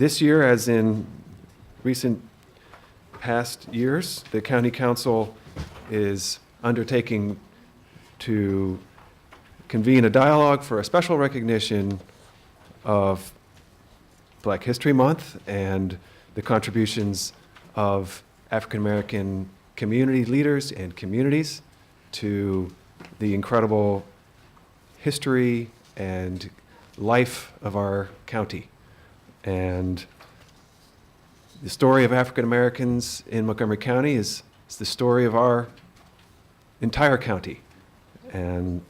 This year, as in recent past years, the County Council is undertaking to convene a dialogue for a special recognition of Black History Month and the contributions of African American community leaders and communities to the incredible history and life of our county. And the story of African Americans in Montgomery County is the story of our entire county. And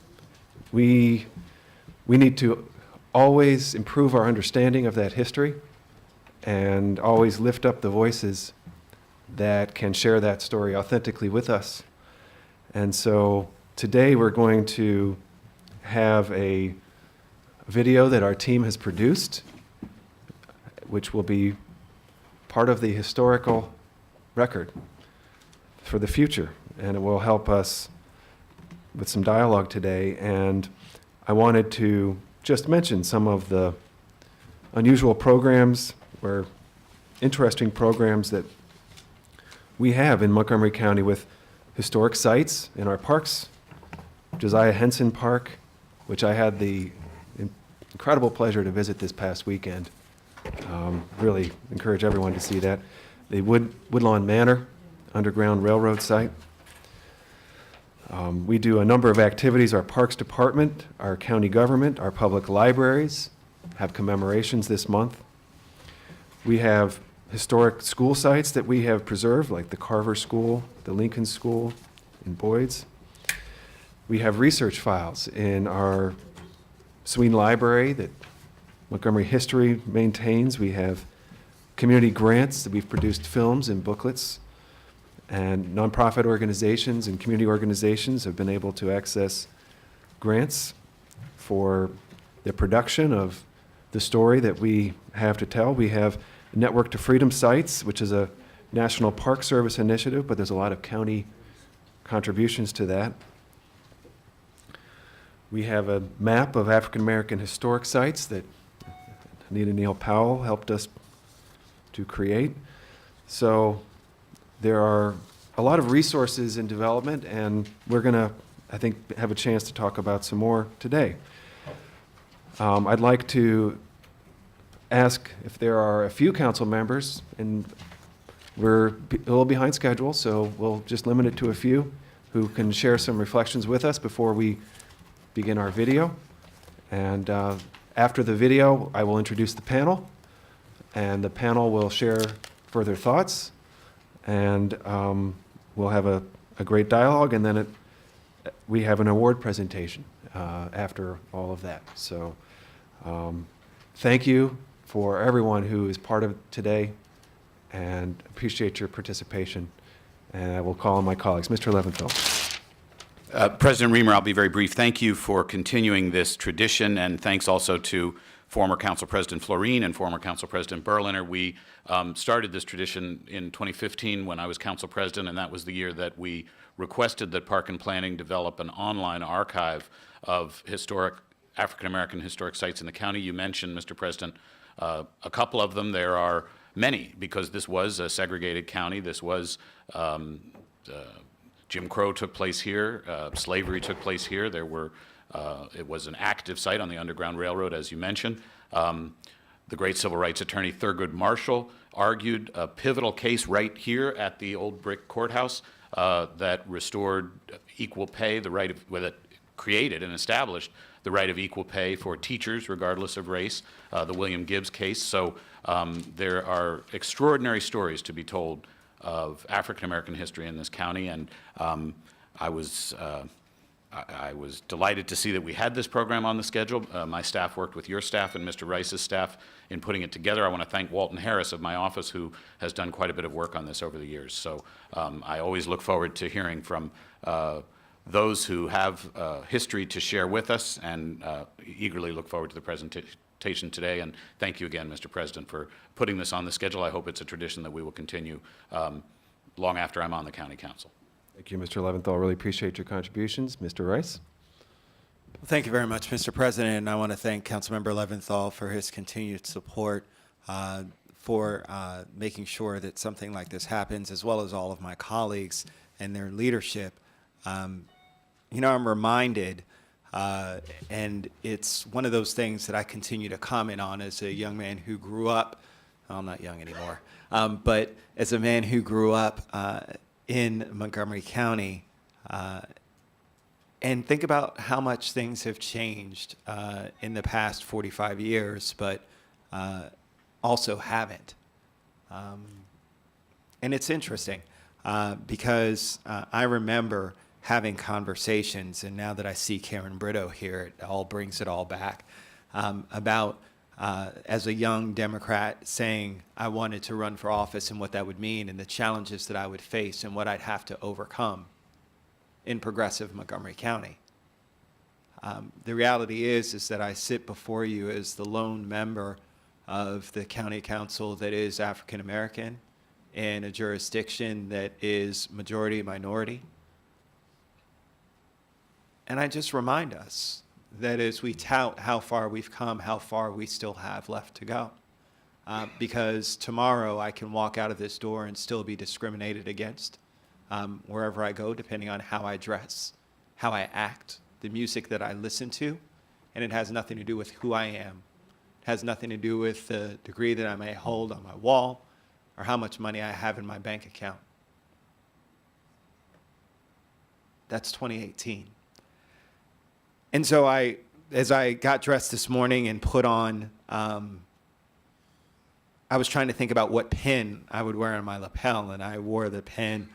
we need to always improve our understanding of that history and always lift up the voices that can share that story authentically with us. And so today we're going to have a video that our team has produced, which will be part of the historical record for the future, and it will help us with some dialogue today. And I wanted to just mention some of the unusual programs or interesting programs that we have in Montgomery County with historic sites in our parks. Josiah Henson Park, which I had the incredible pleasure to visit this past weekend. Really encourage everyone to see that. The Woodlawn Manor Underground Railroad site. We do a number of activities. Our Parks Department, our county government, our public libraries have commemorations this month. We have historic school sites that we have preserved, like the Carver School, the Lincoln School in Boyd's. We have research files in our Sween Library that Montgomery History maintains. We have community grants that we've produced films and booklets, and nonprofit organizations and community organizations have been able to access grants for the production of the story that we have to tell. We have Network to Freedom Sites, which is a National Park Service initiative, but there's a lot of county contributions to that. We have a map of African American historic sites that Anita Neal Powell helped us to create. So there are a lot of resources in development, and we're going to, I think, have a chance to talk about some more today. I'd like to ask if there are a few council members, and we're a little behind schedule, so we'll just limit it to a few who can share some reflections with us before we begin our video. And after the video, I will introduce the panel, and the panel will share further thoughts, and we'll have a great dialogue, and then we have an award presentation after all of that. So thank you for everyone who is part of today, and appreciate your participation. And I will call on my colleagues. Mr. Leventhal. President Reamer, I'll be very brief. Thank you for continuing this tradition, and thanks also to former Council President Florine and former Council President Berliner. We started this tradition in 2015 when I was Council President, and that was the year that we requested that Park and Planning develop an online archive of historic African American historic sites in the county. You mentioned, Mr. President, a couple of them. There are many, because this was a segregated county. This was Jim Crow took place here, slavery took place here. There were, it was an active site on the Underground Railroad, as you mentioned. The great civil rights attorney Thurgood Marshall argued a pivotal case right here at the old brick courthouse that restored equal pay, the right of, well, that created and established the right of equal pay for teachers regardless of race, the William Gibbs case. So there are extraordinary stories to be told of African American history in this county, and I was delighted to see that we had this program on the schedule. My staff worked with your staff and Mr. Rice's staff in putting it together. I want to thank Walton Harris of my office, who has done quite a bit of work on this over the years. So I always look forward to hearing from those who have history to share with us, and eagerly look forward to the presentation today. And thank you again, Mr. President, for putting this on the schedule. I hope it's a tradition that we will continue long after I'm on the County Council. Thank you, Mr. Leventhal. Really appreciate your contributions. Mr. Rice? Well, thank you very much, Mr. President, and I want to thank Councilmember Leventhal for his continued support. for making sure that something like this happens, as well as all of my colleagues and their leadership. I'm reminded, and it's one of those things that I continue to comment on as a young man who grew up, well, I'm not young anymore, but as a man who grew up in Montgomery County, and think about how much things have changed in the past 45 years, but also haven't. And it's interesting because I remember having conversations, and now that I see Karen Brito here, it all brings it all back, about as a young Democrat saying I wanted to run for office and what that would mean and the challenges that I would face and what I'd have to overcome in progressive Montgomery County. The reality is that I sit before you as the lone member of the county council that is African American in a jurisdiction that is majority minority. And I just remind us that as we tout how far we've come, how far we still have left to go. Because tomorrow I can walk out of this door and still be discriminated against wherever I go, depending on how I dress, how I act, the music that I listen to, and it has nothing to do with who I am. It has nothing to do with the degree that I may hold on my wall or how much money I have in my bank account. That's 2018. And so as I got dressed this morning and put on, I was trying to think about what pin I would wear on my lapel, and I wore the pin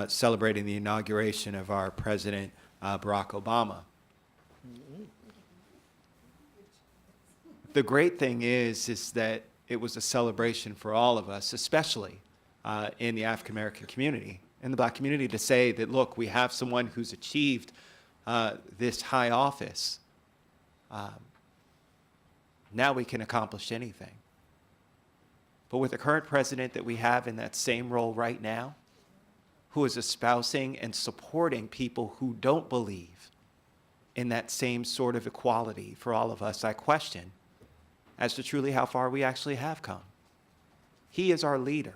celebrating the inauguration of our President, Barack Obama. The great thing is that it was a celebration for all of us, especially in the African American community and the Black community, to say that, look, we have someone who's achieved this high office. Now we can accomplish anything. But with the current president that we have in that same role right now, who is espousing and supporting people who don't believe in that same sort of equality for all of us, I question as to truly how far we actually have come. He is our leader,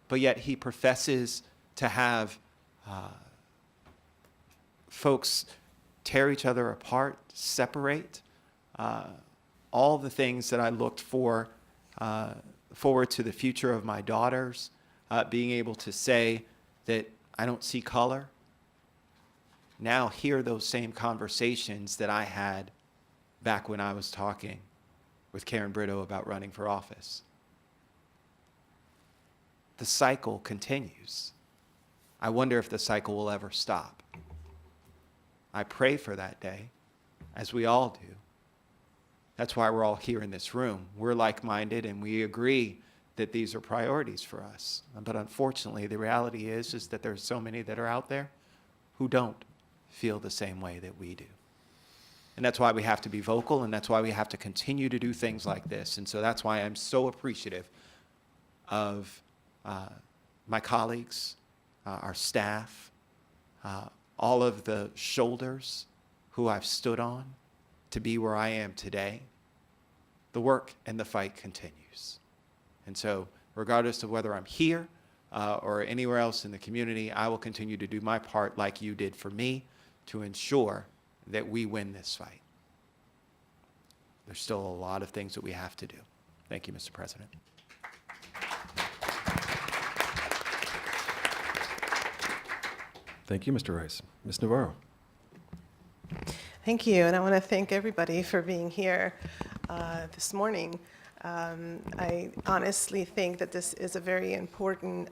but yet he professes to have folks tear each other apart, separate, all the things that I looked forward to the future of my daughters, being able to say that I don't see color. Now hear those same conversations that I had back when I was talking with Karen Brito about running for office. The cycle continues. I wonder if the cycle will ever stop. I pray for that day, as we all do. That's why we're all here in this room. We're like-minded and we agree that these are priorities for us. But unfortunately, the reality is that there's so many that are out there who don't feel the same way that we do. And that's why we have to be vocal, and that's why we have to continue to do things like this. And so that's why I'm so appreciative of my colleagues, our staff, all of the shoulders who I've stood on to be where I am today. The work and the fight continues. And so regardless of whether I'm here or anywhere else in the community, I will continue to do my part like you did for me to ensure that we win this fight. There's still a lot of things that we have to do. Thank you, Mr. President. Thank you, Mr. Rice. Ms. Navarro. Thank you, and I want to thank everybody for being here this morning. I honestly think that this is a very important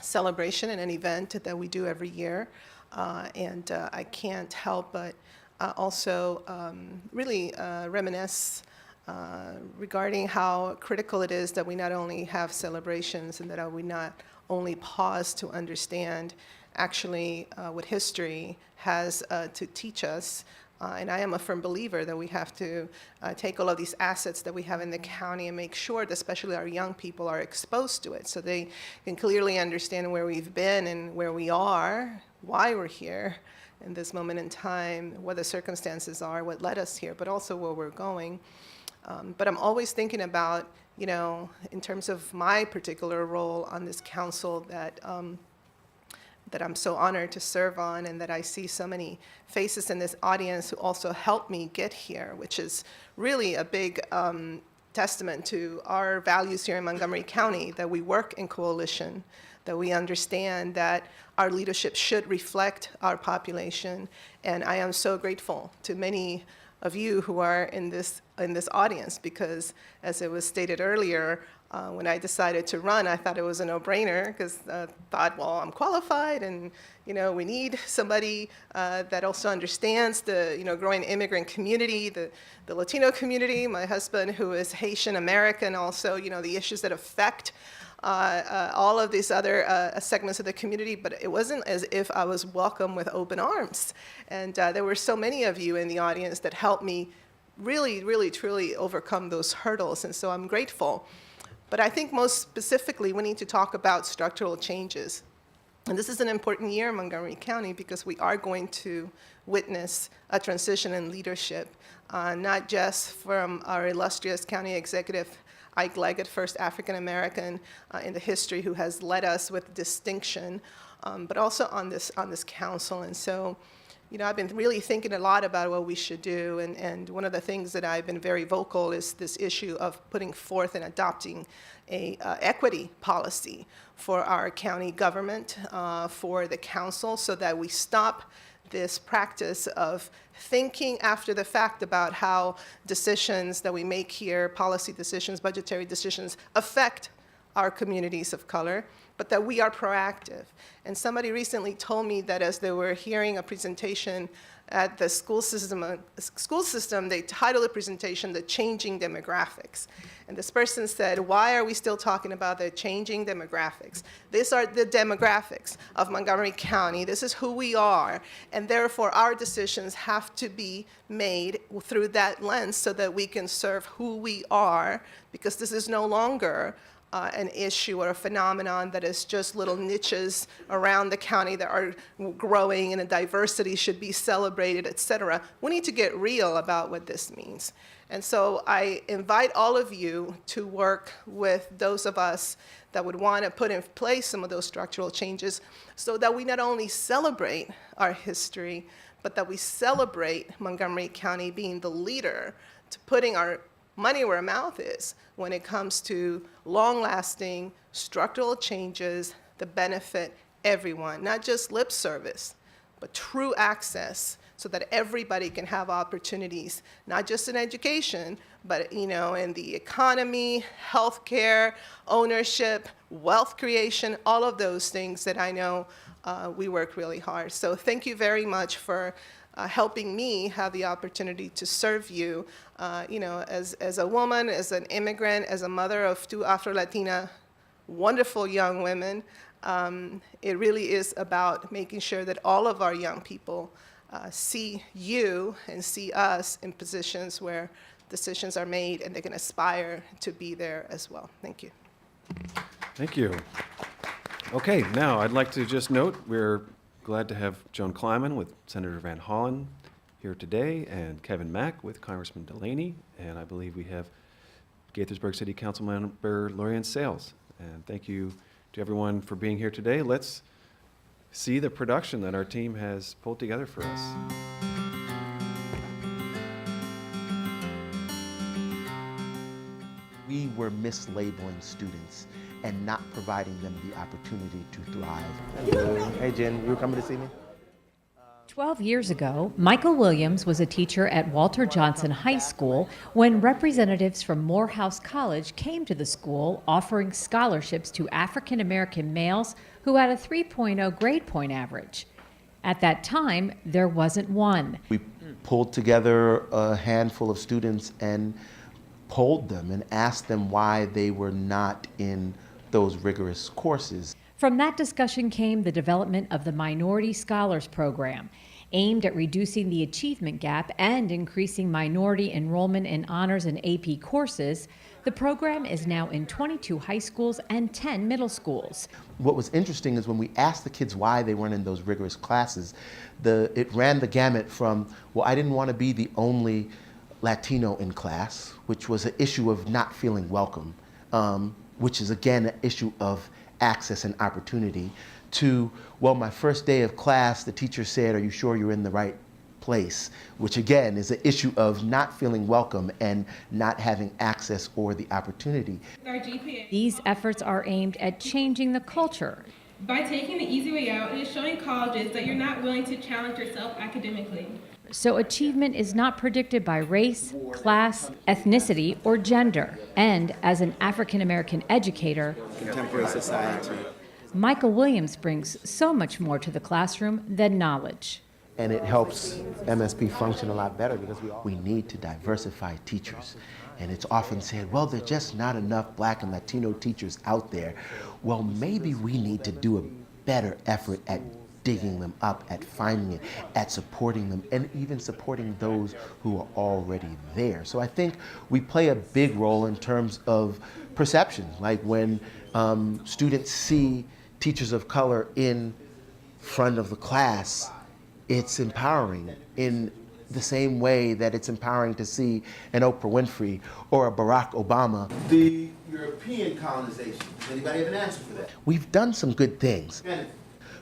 celebration and an event that we do every year, and I can't help but also really reminisce regarding how critical it is that we not only have celebrations and that we not only pause to understand actually what history has to teach us. And I am a firm believer that we have to take all of these assets that we have in the county and make sure that especially our young people are exposed to it so they can clearly understand where we've been and where we are, why we're here in this moment in time, what the circumstances are, what led us here, but also where we're going. But I'm always thinking about you know, in terms of my particular role on this council that I'm so honored to serve on, and that I see so many faces in this audience who also helped me get here, which is really a big testament to our values here in Montgomery County, that we work in coalition, that we understand that our leadership should reflect our population. And I am so grateful to many of you who are in this audience, because as it was stated earlier, when I decided to run, I thought it was a no-brainer, because I thought, well, I'm qualified, and you know, we need somebody that also understands the growing immigrant community, the Latino community. My husband, who is Haitian American, also the issues that affect all of these other segments of the community, but it wasn't as if I was welcomed with open arms. And there were so many of you in the audience that helped me really, really, truly overcome those hurdles, and so I'm grateful. But I think most specifically, we need to talk about structural changes. And this is an important year in Montgomery County, because we are going to witness a transition in leadership, not just from our illustrious county executive, Ike Leggett, first African American in the history who has led us with distinction, but also on this council. And so, I've been really thinking a lot about what we should do, and one of the things that I've been very vocal is this issue of putting forth and adopting a equity policy for our county government, for the council, so that we stop this practice of thinking after the fact about how decisions that we make here, policy decisions, budgetary decisions, affect our communities of color, but that we are proactive. And somebody recently told me that as they were hearing a presentation at the school system, they titled the presentation, "The Changing Demographics." And this person said, why are we still talking about the changing demographics? These are the demographics of Montgomery County. This is who we are. And therefore, our decisions have to be made through that lens so that we can serve who we are, because this is no longer an issue or a phenomenon that is just little niches around the county that are growing, and a diversity should be celebrated, et cetera. We need to get real about what this means. And so I invite all of you to work with those of us that would want to put in place some of those structural changes, so that we not only celebrate our history, but that we celebrate Montgomery County being the leader to putting our money where our mouth is when it comes to long-lasting structural changes that benefit everyone, not just lip service, but true access, so that everybody can have opportunities, not just in education, but in the economy, healthcare, ownership, wealth creation, all of those things that I know we work really hard. So thank you very much for helping me have the opportunity to serve you, as a woman, as an immigrant, as a mother of 2 Afro-Latina wonderful young women. It really is about making sure that all of our young people see you and see us in positions where decisions are made, and they can aspire to be there as well. Thank you. Thank you. Okay, now I'd like to just note we're glad to have Joan Kleiman with Senator Van Hollen here today, and Kevin Mack with Congressman Delaney, and I believe we have Gaithersburg City Council Member Lorian Sales. And thank you to everyone for being here today. Let's see the production that our team has pulled together for us. We were mislabeling students and not providing them the opportunity to thrive. Hello. Hey, Jen, you were coming to see me? 12 years ago, Michael Williams was a teacher at Walter Johnson High School when representatives from Morehouse College came to the school offering scholarships to African American males who had a 3.0 grade point average. At that time, there wasn't one. We pulled together a handful of students and polled them and asked them why they were not in those rigorous courses. From that discussion came the development of the Minority Scholars Program, aimed at reducing the achievement gap and increasing minority enrollment in honors and AP courses. The program is now in 22 high schools and 10 middle schools. What was interesting is when we asked the kids why they weren't in those rigorous classes, it ran the gamut from, well, I didn't want to be the only Latino in class, which was an issue of not feeling welcome. which is again an issue of access and opportunity, to, well, my first day of class, the teacher said, "Are you sure you're in the right place?" Which again is an issue of not feeling welcome and not having access or the opportunity. These efforts are aimed at changing the culture. By taking the easy way out, it is showing colleges that you're not willing to challenge yourself academically. So achievement is not predicted by race, class, ethnicity, or gender. And as an African American educator, Contemporary society. Michael Williams brings so much more to the classroom than knowledge. And it helps MSP function a lot better because we need to diversify teachers. And it's often said, well, there's just not enough Black and Latino teachers out there. Well, maybe we need to do a better effort at digging them up, at finding it, at supporting them, and even supporting those who are already there. So I think we play a big role in terms of perception, like when students see teachers of color in front of the class, it's empowering in the same way that it's empowering to see an Oprah Winfrey or a Barack Obama. The European colonization, does anybody have an answer for that? We've done some good things,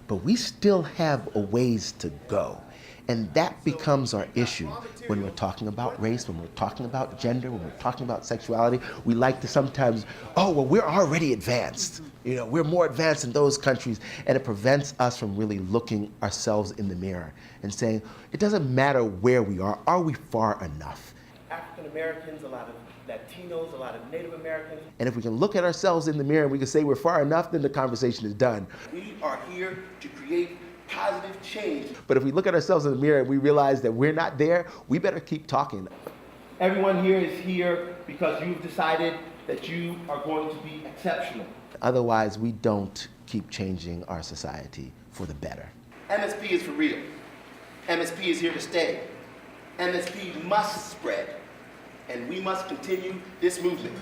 but we still have a ways to go. And that becomes our issue when we're talking about race, when we're talking about gender, when we're talking about sexuality. We like to sometimes, oh, well, we're already advanced. You know, we're more advanced in those countries. And it prevents us from really looking ourselves in the mirror and saying, it doesn't matter where we are we far enough? African Americans, a lot of Latinos, a lot of Native Americans. And if we can look at ourselves in the mirror and we can say we're far enough, then the conversation is done. We are here to create positive change. But if we look at ourselves in the mirror and we realize that we're not there, we better keep talking. Everyone here is here because you've decided that you are going to be exceptional. Otherwise, we don't keep changing our society for the better. MSP is for real. MSP is here to stay. MSP must spread, and we must continue this movement.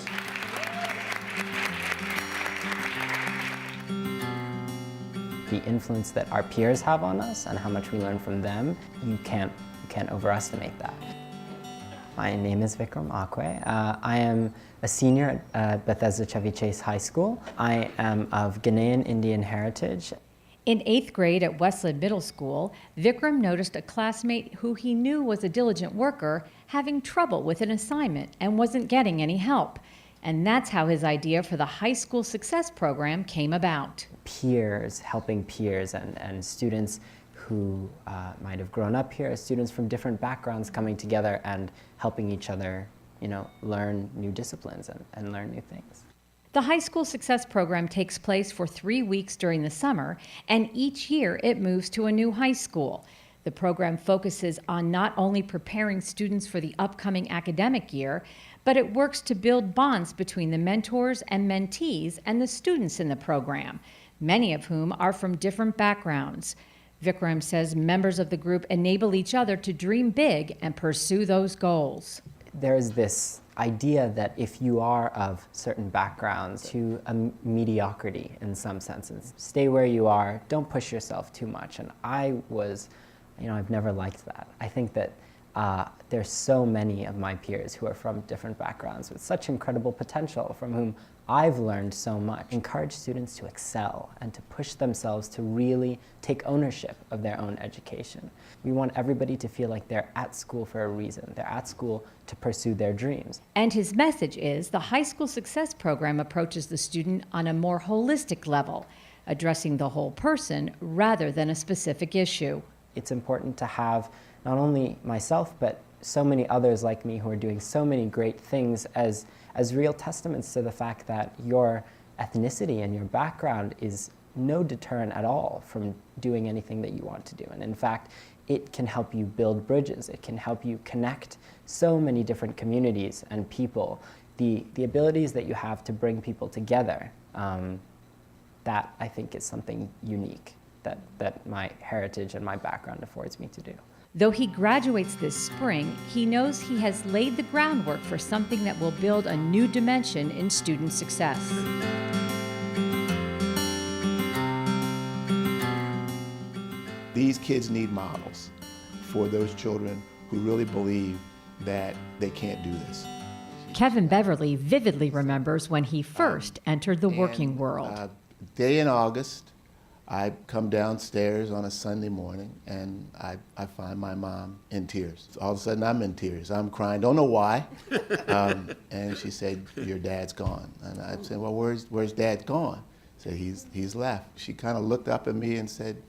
The influence that our peers have on us and how much we learn from them, you can't overestimate that. My name is Vikram Akwe. I am a senior at Bethesda Chevy Chase High School. I am of Ghanaian Indian heritage. In 8th grade at Westland Middle School, Vikram noticed a classmate who he knew was a diligent worker having trouble with an assignment and wasn't getting any help. And that's how his idea for the High School Success Program came about. Peers, helping peers and students who might have grown up here, students from different backgrounds coming together and helping each other, learn new disciplines and learn new things. The High School Success Program takes place for 3 weeks during the summer, and each year it moves to a new high school. The program focuses on not only preparing students for the upcoming academic year, but it works to build bonds between the mentors and mentees and the students in the program, many of whom are from different backgrounds. Vikram says members of the group enable each other to dream big and pursue those goals. There's this idea that if you are of certain backgrounds, to a mediocrity in some senses. Stay where you are, don't push yourself too much. And I've never liked that. I think that there's so many of my peers who are from different backgrounds with such incredible potential, from whom I've learned so much. Encourage students to excel and to push themselves to really take ownership of their own education. We want everybody to feel like they're at school for a reason. They're at school to pursue their dreams. And his message is the High School Success Program approaches the student on a more holistic level, addressing the whole person rather than a specific issue. It's important to have not only myself, but so many others like me who are doing so many great things as real testaments to the fact that your ethnicity and your background is no deterrent at all from doing anything that you want to do. And in fact, it can help you build bridges. It can help you connect so many different communities and people. The abilities that you have to bring people together, that I think is something unique that my heritage and my background affords me to do. Though he graduates this spring, he knows he has laid the groundwork for something that will build a new dimension in student success. These kids need models for those children who really believe that they can't do this. Kevin Beverly vividly remembers when he first entered the working world. Day in August, I come downstairs on a Sunday morning and I find my mom in tears. All of a sudden I'm in tears. I'm crying, don't know why. And she said, your dad's gone. And I said, well, where's dad gone? Said, he's left. She kind of looked up at me and said,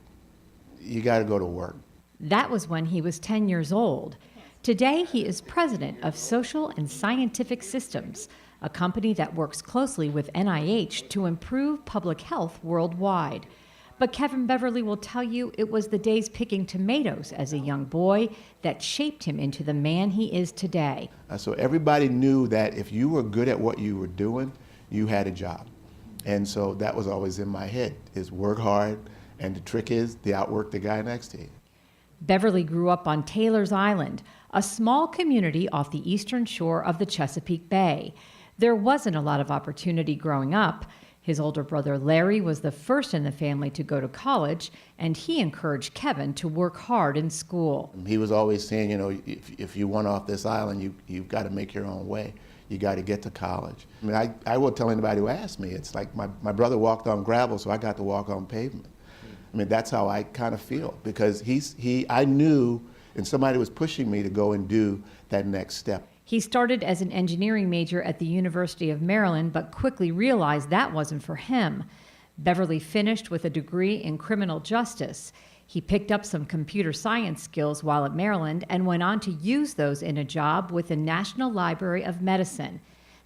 you got to go to work. That was when he was 10 years old. Today, he is president of Social and Scientific Systems, a company that works closely with NIH to improve public health worldwide. But Kevin Beverly will tell you it was the days picking tomatoes as a young boy that shaped him into the man he is today. So everybody knew that if you were good at what you were doing, you had a job. And so that was always in my head, is work hard, and the trick is to outwork the guy next to you. Beverly grew up on Taylor's Island, a small community off the eastern shore of the Chesapeake Bay. There wasn't a lot of opportunity growing up. His older brother Larry was the first in the family to go to college, and he encouraged Kevin to work hard in school. He was always saying, you know, if you want off this island, you've got to make your own way. You got to get to college. I mean, I will tell anybody who asks me, it's like my brother walked on gravel, so I got to walk on pavement. I mean, that's how I kind of feel, because I knew, and somebody was pushing me to go and do that next step. He started as an engineering major at the University of Maryland, but quickly realized that wasn't for him. Beverly finished with a degree in criminal justice. He picked up some computer science skills while at Maryland and went on to use those in a job with the National Library of Medicine.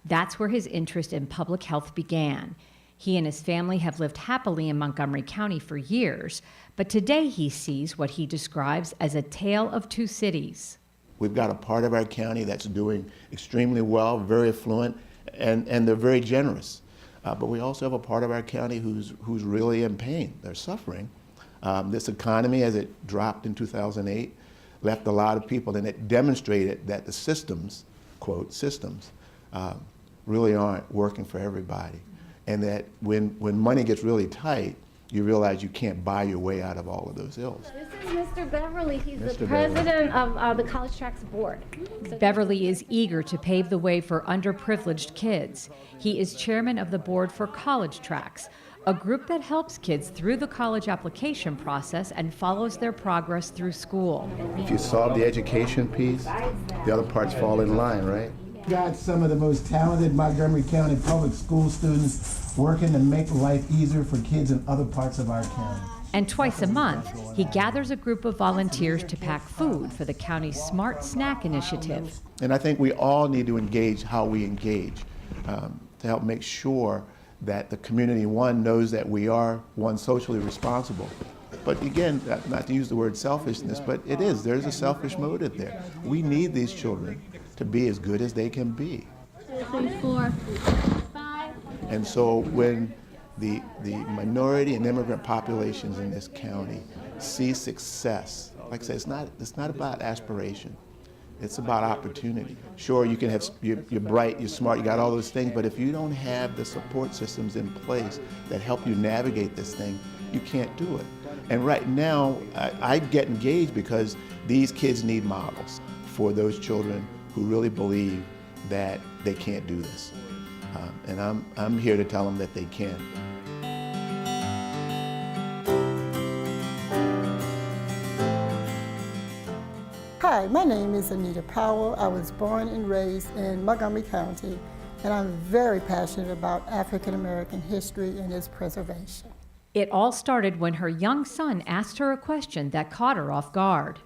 That's where his interest in public health began. He and his family have lived happily in Montgomery County for years, but today he sees what he describes as a tale of two cities. We've got a part of our county that's doing extremely well, very affluent, and they're very generous. But we also have a part of our county who's really in pain. They're suffering. This economy, as it dropped in 2008, left a lot of people, and it demonstrated that the systems, quote, systems, really aren't working for everybody. And that when money gets really tight, you realize you can't buy your way out of all of those ills. This is Mr. Beverly. He's the president of the College Tracks Board. Beverly is eager to pave the way for underprivileged kids. He is chairman of the board for College Tracks, a group that helps kids through the college application process and follows their progress through school. If you solve the education piece, the other parts fall in line, right? Got some of the most talented Montgomery County public school students working to make life easier for kids in other parts of our county. And twice a month, he gathers a group of volunteers to pack food for the county's Smart Snack Initiative. And I think we all need to engage how we engage to help make sure that the community, one, knows that we are, one, socially responsible. But again, not to use the word selfishness, but it is. There's a selfish motive there. We need these children to be as good as they can be. 2, 3, 4, 5. And so when the minority and immigrant populations in this county see success, like I said, it's not about aspiration. It's about opportunity. Sure, you can have, you're bright, you're smart, you got all those things, but if you don't have the support systems in place that help you navigate this thing, you can't do it. And right now, I get engaged because these kids need models for those children who really believe that they can't do this. And I'm here to tell them that they can. Hi, my name is Anita Powell. I was born and raised in Montgomery County, and I'm very passionate about African American history and its preservation. It all started when her young son asked her a question that caught her off guard.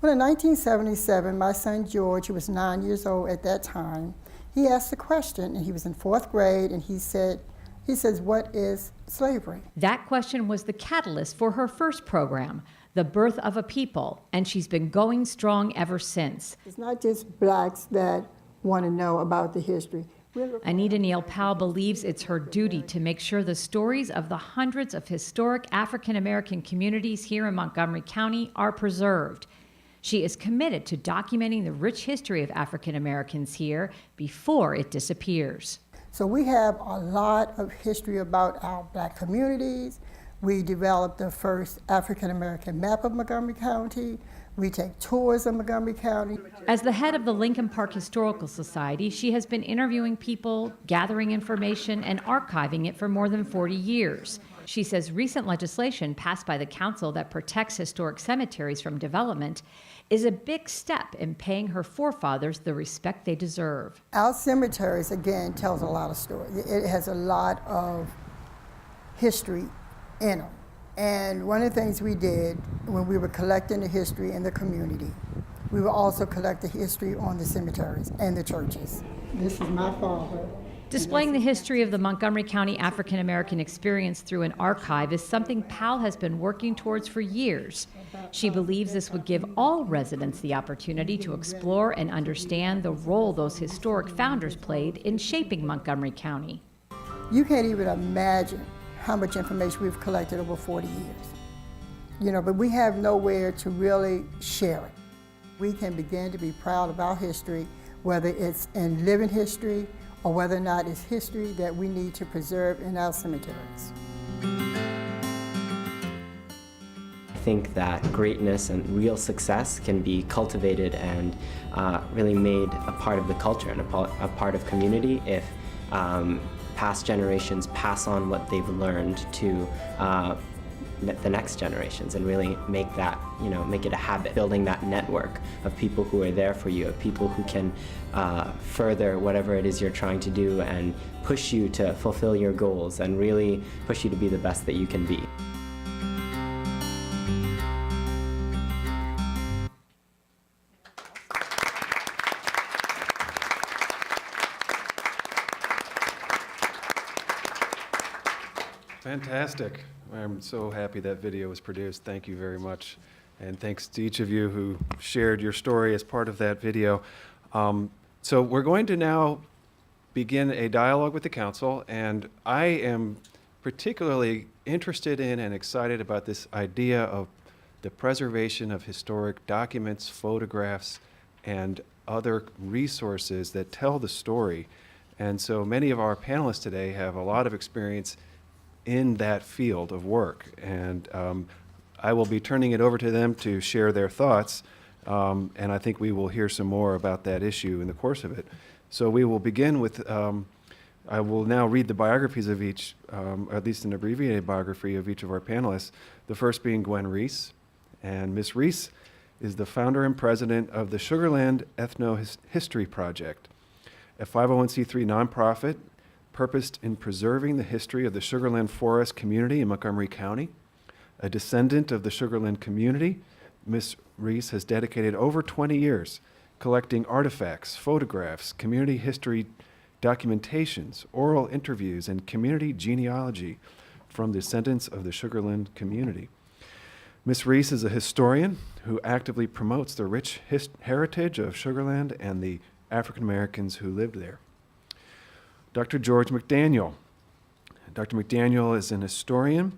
Well, in 1977, my son George, who was 9 years old at that time, he asked a question, and he was in 4th grade, and he says, what is slavery? That question was the catalyst for her first program, The Birth of a People, and she's been going strong ever since. It's not just blacks that want to know about the history. Anita Neal Powell believes it's her duty to make sure the stories of the hundreds of historic African American communities here in Montgomery County are preserved. She is committed to documenting the rich history of African Americans here before it disappears. So we have a lot of history about our black communities. We developed the first African American map of Montgomery County. We take tours of Montgomery County. As the head of the Lincoln Park Historical Society, she has been interviewing people, gathering information, and archiving it for more than 40 years. She says recent legislation passed by the council that protects historic cemeteries from development is a big step in paying her forefathers the respect they deserve. Our cemeteries, again, tells a lot of stories. It has a lot of history in them. And one of the things we did when we were collecting the history in the community, we would also collect the history on the cemeteries and the churches. This is my father. Displaying the history of the Montgomery County African American experience through an archive is something PAL has been working towards for years. She believes this would give all residents the opportunity to explore and understand the role those historic founders played in shaping Montgomery County. You can't even imagine how much information we've collected over 40 years. But we have nowhere to really share it. We can begin to be proud of our history, whether it's in living history or whether or not it's history that we need to preserve in our cemeteries. I think that greatness and real success can be cultivated and really made a part of the culture and a part of community if past generations pass on what they've learned to the next generations and really make that, make it a habit, building that network of people who are there for you, of people who can further whatever it is you're trying to do and push you to fulfill your goals and really push you to be the best that you can be. Fantastic. I'm so happy that video was produced. Thank you very much. And thanks to each of you who shared your story as part of that video. So we're going to now begin a dialogue with the council, and I am particularly interested in and excited about this idea of the preservation of historic documents, photographs, and other resources that tell the story. And so many of our panelists today have a lot of experience in that field of work, and I will be turning it over to them to share their thoughts, and I think we will hear some more about that issue in the course of it. So we will begin with, I will now read the biographies of each, or at least an abbreviated biography of each of our panelists, the first being Gwen Reese. And Ms. Reese is the founder and president of the Sugarland Ethno-History Project, a 501c3 nonprofit purposed in preserving the history of the Sugarland Forest community in Montgomery County. A descendant of the Sugarland community, Ms. Reese has dedicated over 20 years collecting artifacts, photographs, community history documentations, oral interviews, and community genealogy from descendants of the Sugarland community. Ms. Reese is a historian who actively promotes the rich heritage of Sugarland and the African Americans who lived there. Dr. George McDaniel. Dr. McDaniel is an historian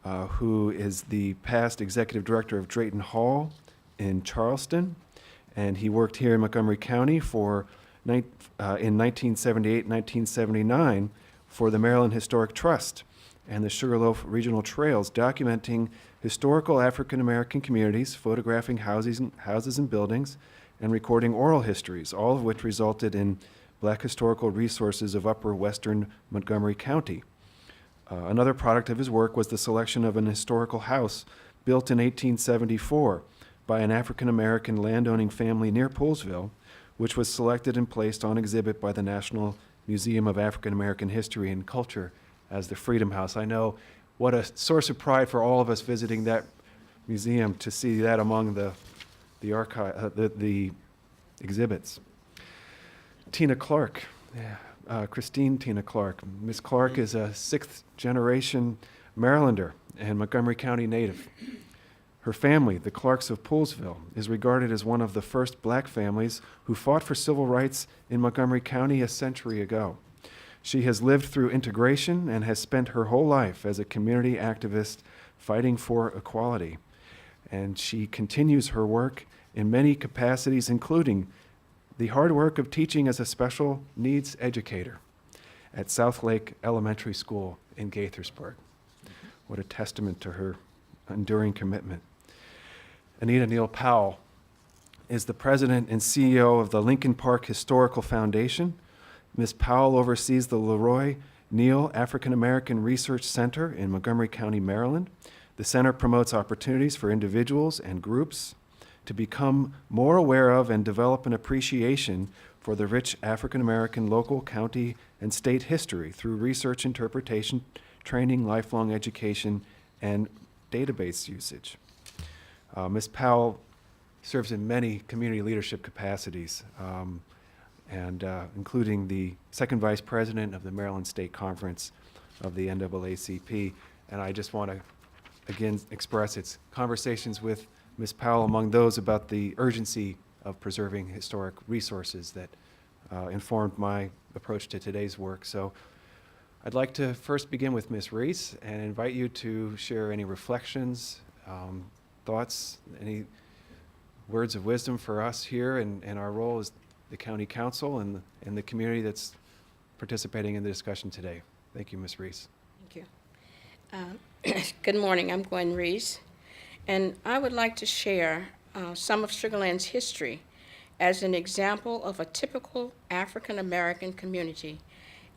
who is the past executive director of Drayton Hall in Charleston, and he worked here in Montgomery County in 1978-1979 for the Maryland Historic Trust and the Sugarloaf Regional Trails, documenting historical African American communities, photographing houses and buildings, and recording oral histories, all of which resulted in Black historical resources of upper western Montgomery County. Another product of his work was the selection of an historical house built in 1874 by an African American landowning family near Poolesville, which was selected and placed on exhibit by the National Museum of African American History and Culture as the Freedom House. I know what a source of pride for all of us visiting that museum to see that among the exhibits. Tina Clark, Christine Tina Clark. Ms. Clark is a 6th generation Marylander and Montgomery County native. Her family, the Clarks of Poolesville, is regarded as one of the first black families who fought for civil rights in Montgomery County a century ago. She has lived through integration and has spent her whole life as a community activist fighting for equality. And she continues her work in many capacities, including the hard work of teaching as a special needs educator at South Lake Elementary School in Gaithersburg. What a testament to her enduring commitment. Anita Neal Powell is the president and CEO of the Lincoln Park Historical Foundation. Ms. Powell oversees the Leroy Neal African American Research Center in Montgomery County, Maryland. The center promotes opportunities for individuals and groups to become more aware of and develop an appreciation for the rich African American local, county, and state history through research, interpretation, training, lifelong education, and database usage. Ms. Powell serves in many community leadership capacities, including the second vice president of the Maryland State Conference of the NAACP. And I just want to, again, express its conversations with Ms. Powell among those about the urgency of preserving historic resources that informed my approach to today's work. So I'd like to first begin with Ms. Reese and invite you to share any reflections, thoughts, any words of wisdom for us here and our role as the county council and the community that's participating in the discussion today. Thank you, Ms. Reese. Thank you. Good morning, I'm Gwen Reese, and I would like to share some of Sugar Land's history as an example of a typical African American community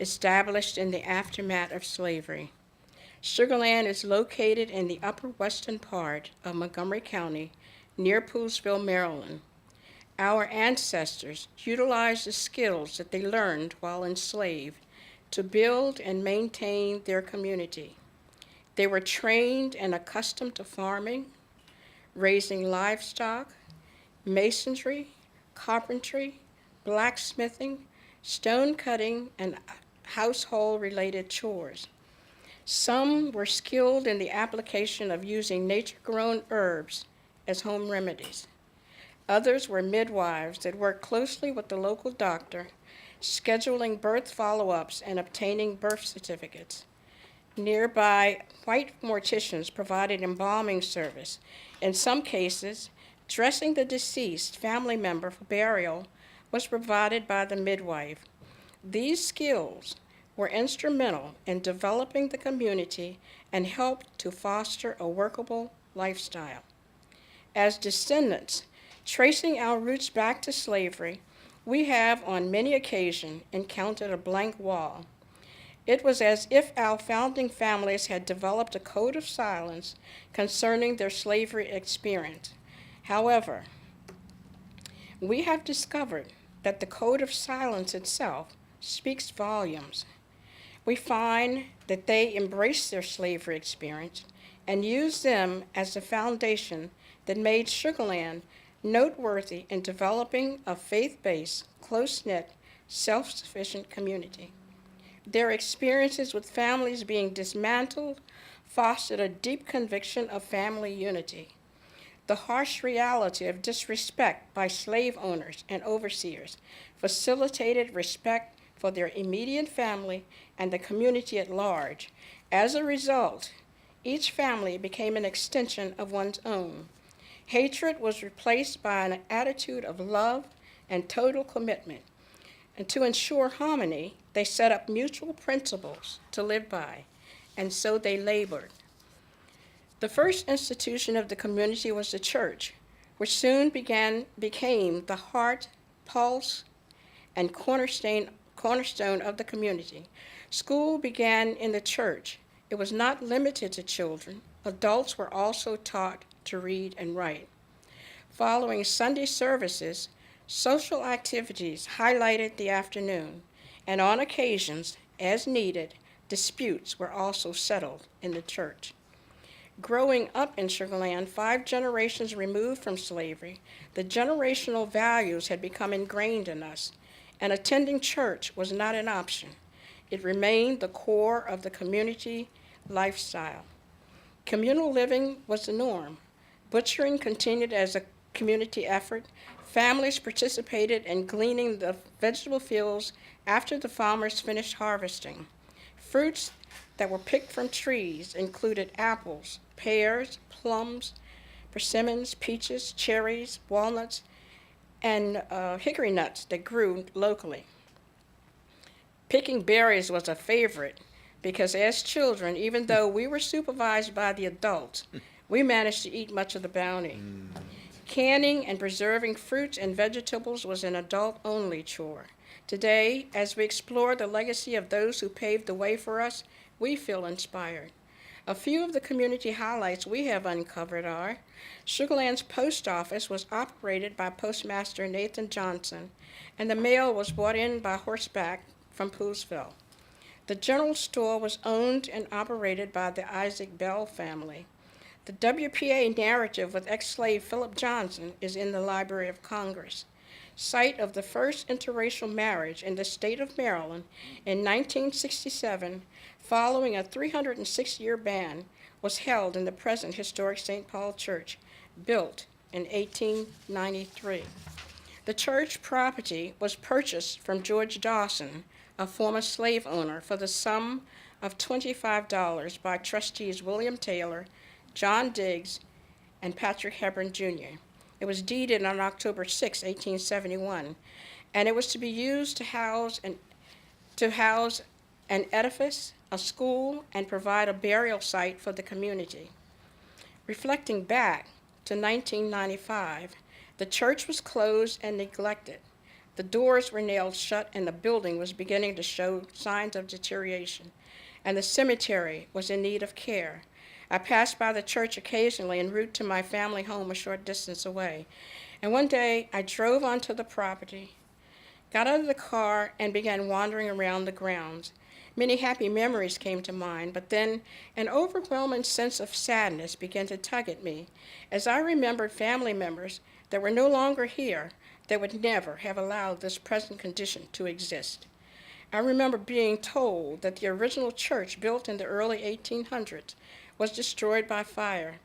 established in the aftermath of slavery. Sugar Land is located in the upper western part of Montgomery County, near Poolesville, Maryland. Our ancestors utilized the skills that they learned while enslaved to build and maintain their community. They were trained and accustomed to farming, raising livestock, masonry, carpentry, blacksmithing, stone cutting, and household-related chores. Some were skilled in the application of using nature-grown herbs as home remedies. Others were midwives that worked closely with the local doctor, scheduling birth follow-ups and obtaining birth certificates. Nearby, white morticians provided embalming service. In some cases, dressing the deceased family member for burial was provided by the midwife. These skills were instrumental in developing the community and helped to foster a workable lifestyle. As descendants, tracing our roots back to slavery, we have on many occasions encountered a blank wall. It was as if our founding families had developed a code of silence concerning their slavery experience. However, we have discovered that the code of silence itself speaks volumes. We find that they embraced their slavery experience and used them as the foundation that made Sugar Land noteworthy in developing a faith-based, close-knit, self-sufficient community. Their experiences with families being dismantled fostered a deep conviction of family unity. The harsh reality of disrespect by slave owners and overseers facilitated respect for their immediate family and the community at large. As a result, each family became an extension of one's own. Hatred was replaced by an attitude of love and total commitment. And to ensure harmony, they set up mutual principles to live by, and so they labored. The first institution of the community was the church, which soon became the heart, pulse, and cornerstone of the community. School began in the church. It was not limited to children. Adults were also taught to read and write. Following Sunday services, social activities highlighted the afternoon, and on occasions, as needed, disputes were also settled in the church. Growing up in Sugar Land, 5 generations removed from slavery, the generational values had become ingrained in us, and attending church was not an option. It remained the core of the community lifestyle. Communal living was the norm. Butchering continued as a community effort. Families participated in gleaning the vegetable fields after the farmers finished harvesting. Fruits that were picked from trees included apples, pears, plums, persimmons, peaches, cherries, walnuts, and hickory nuts that grew locally. Picking berries was a favorite because as children, even though we were supervised by the adults, we managed to eat much of the bounty. Canning and preserving fruits and vegetables was an adult-only chore. Today, as we explore the legacy of those who paved the way for us, we feel inspired. A few of the community highlights we have uncovered are: Sugar Land's post office was operated by Postmaster Nathan Johnson, and the mail was brought in by horseback from Poolesville. The general store was owned and operated by the Isaac Bell family. The WPA narrative with ex-slave Philip Johnson is in the Library of Congress. Site of the first interracial marriage in the state of Maryland in 1967, following a 306-year ban, was held in the present historic St. Paul Church, built in 1893. The church property was purchased from George Dawson, a former slave owner, for the sum of $25 by trustees William Taylor, John Diggs, and Patrick Hebron, Jr. It was deeded on October 6, 1871, and it was to be used to house an edifice, a school, and provide a burial site for the community. Reflecting back to 1995, the church was closed and neglected. The doors were nailed shut, and the building was beginning to show signs of deterioration, and the cemetery was in need of care. I passed by the church occasionally en route to my family home a short distance away, and one day I drove onto the property, got out of the car, and began wandering around the grounds. Many happy memories came to mind, but then an overwhelming sense of sadness began to tug at me as I remembered family members that were no longer here that would never have allowed this present condition to exist. I remember being told that the original church, built in the early 1800s, was destroyed by fire.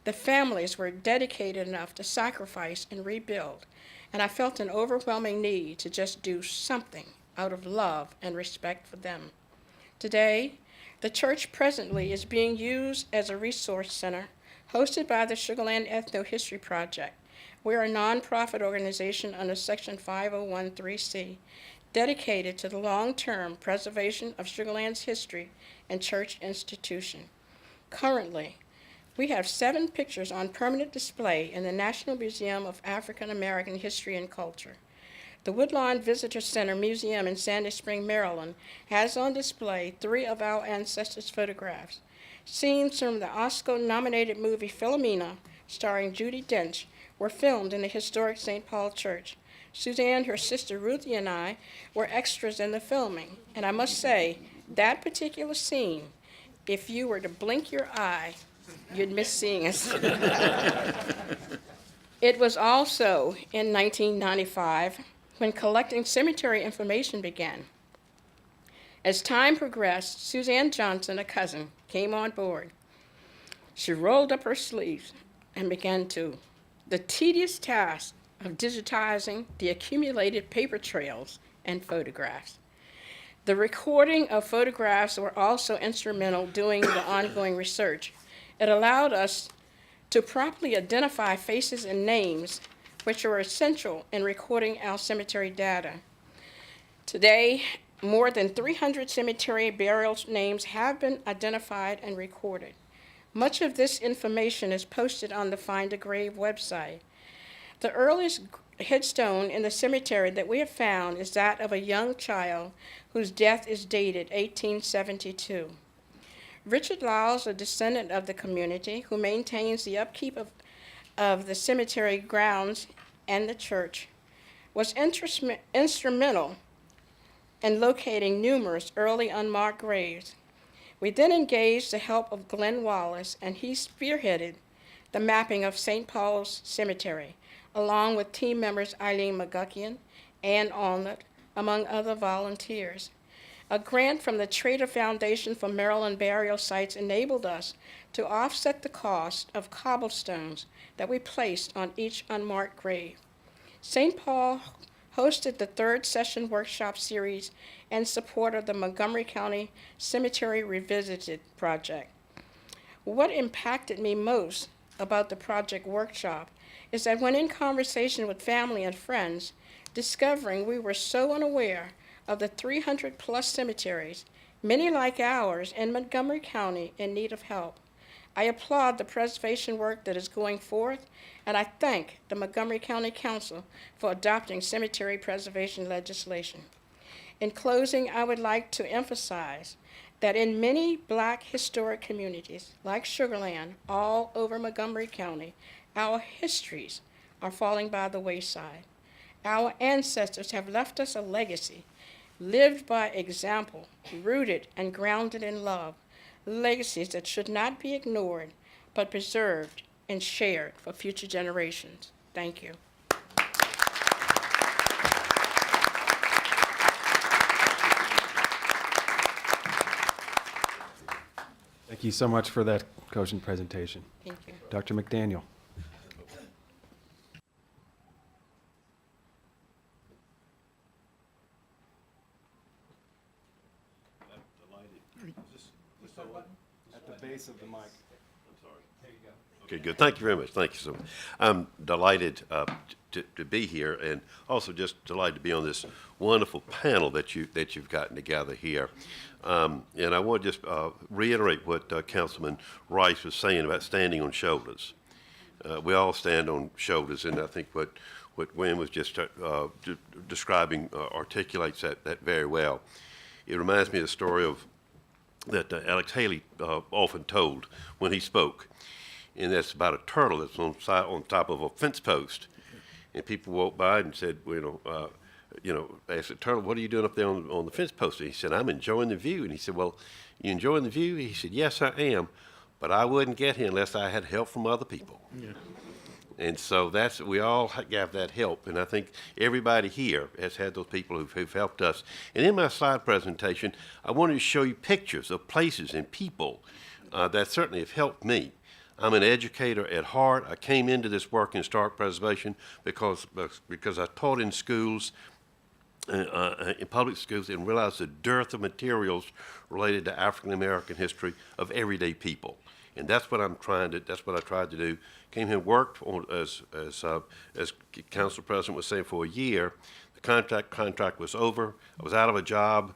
The families were dedicated enough to sacrifice and rebuild, and I felt an overwhelming need to just do something out of love and respect for them. Today, the church presently is being used as a resource center hosted by the Sugar Land Ethno-History Project. We're a nonprofit organization under Section 501(c) dedicated to the long-term preservation of Sugar Land's history and church institution. Currently, we have 7 pictures on permanent display in the National Museum of African American History and Culture. The Woodlawn Visitor Center Museum in Sandy Spring, Maryland, has on display 3 of our ancestors' photographs. Scenes from the Oscar-nominated movie Philomena, starring Judi Dench, were filmed in the historic St. Paul Church. Suzanne, her sister Ruthie, and I were extras in the filming, and I must say, that particular scene, if you were to blink your eye, you'd miss seeing us. It was also in 1995 when collecting cemetery information began. As time progressed, Suzanne Johnson, a cousin, came on board. She rolled up her sleeves and began the tedious task of digitizing the accumulated paper trails and photographs. The recording of photographs were also instrumental during the ongoing research. It allowed us to properly identify faces and names, which are essential in recording our cemetery data. Today, more than 300 cemetery burial names have been identified and recorded. Much of this information is posted on the Find a Grave website. The earliest headstone in the cemetery that we have found is that of a young child whose death is dated 1872. Richard Lyles, a descendant of the community who maintains the upkeep of the cemetery grounds and the church, was instrumental in locating numerous early unmarked graves. We then engaged the help of Glenn Wallace, and he spearheaded the mapping of St. Paul's Cemetery, along with team members Eileen McGuckian, Ann Allnut, among other volunteers. A grant from the Trader Foundation for Maryland Burial Sites enabled us to offset the cost of cobblestones that we placed on each unmarked grave. St. Paul hosted the 3rd session workshop series in support of the Montgomery County Cemetery Revisited project. What impacted me most about the project workshop is that when in conversation with family and friends, discovering we were so unaware of the 300+ cemeteries, many like ours in Montgomery County, in need of help, I applaud the preservation work that is going forth, and I thank the Montgomery County Council for adopting cemetery preservation legislation. In closing, I would like to emphasize that in many Black historic communities, like Sugar Land, all over Montgomery County, our histories are falling by the wayside. Our ancestors have left us a legacy, lived by example, rooted and grounded in love, legacies that should not be ignored, but preserved and shared for future generations. Thank you. Thank you so much for that cogent presentation. Thank you. Dr. McDaniel. At the base of the mic. Okay, good. Thank you very much. Thank you so much. I'm delighted to be here, and also just delighted to be on this wonderful panel that you've gotten together here. And I want to just reiterate what Councilman Rice was saying about standing on shoulders. We all stand on shoulders, and I think what Gwen was just describing articulates that very well. It reminds me of the story that Alex Haley often told when he spoke. And that's about a turtle that's on top of a fence post. And people walked by and said, asked the turtle, what are you doing up there on the fence post? And he said, I'm enjoying the view. And he said, well, you enjoying the view? He said, yes, I am. But I wouldn't get here unless I had help from other people. Yeah. And so we all have that help. And I think everybody here has had those people who've helped us. And in my slide presentation, I wanted to show you pictures of places and people that certainly have helped me. I'm an educator at heart. I came into this work in historic preservation because I taught in schools, in public schools, and realized the dearth of materials related to African American history of everyday people. And that's what I tried to do. Came here and worked on, as Council President was saying, for a year. The contract was over. I was out of a job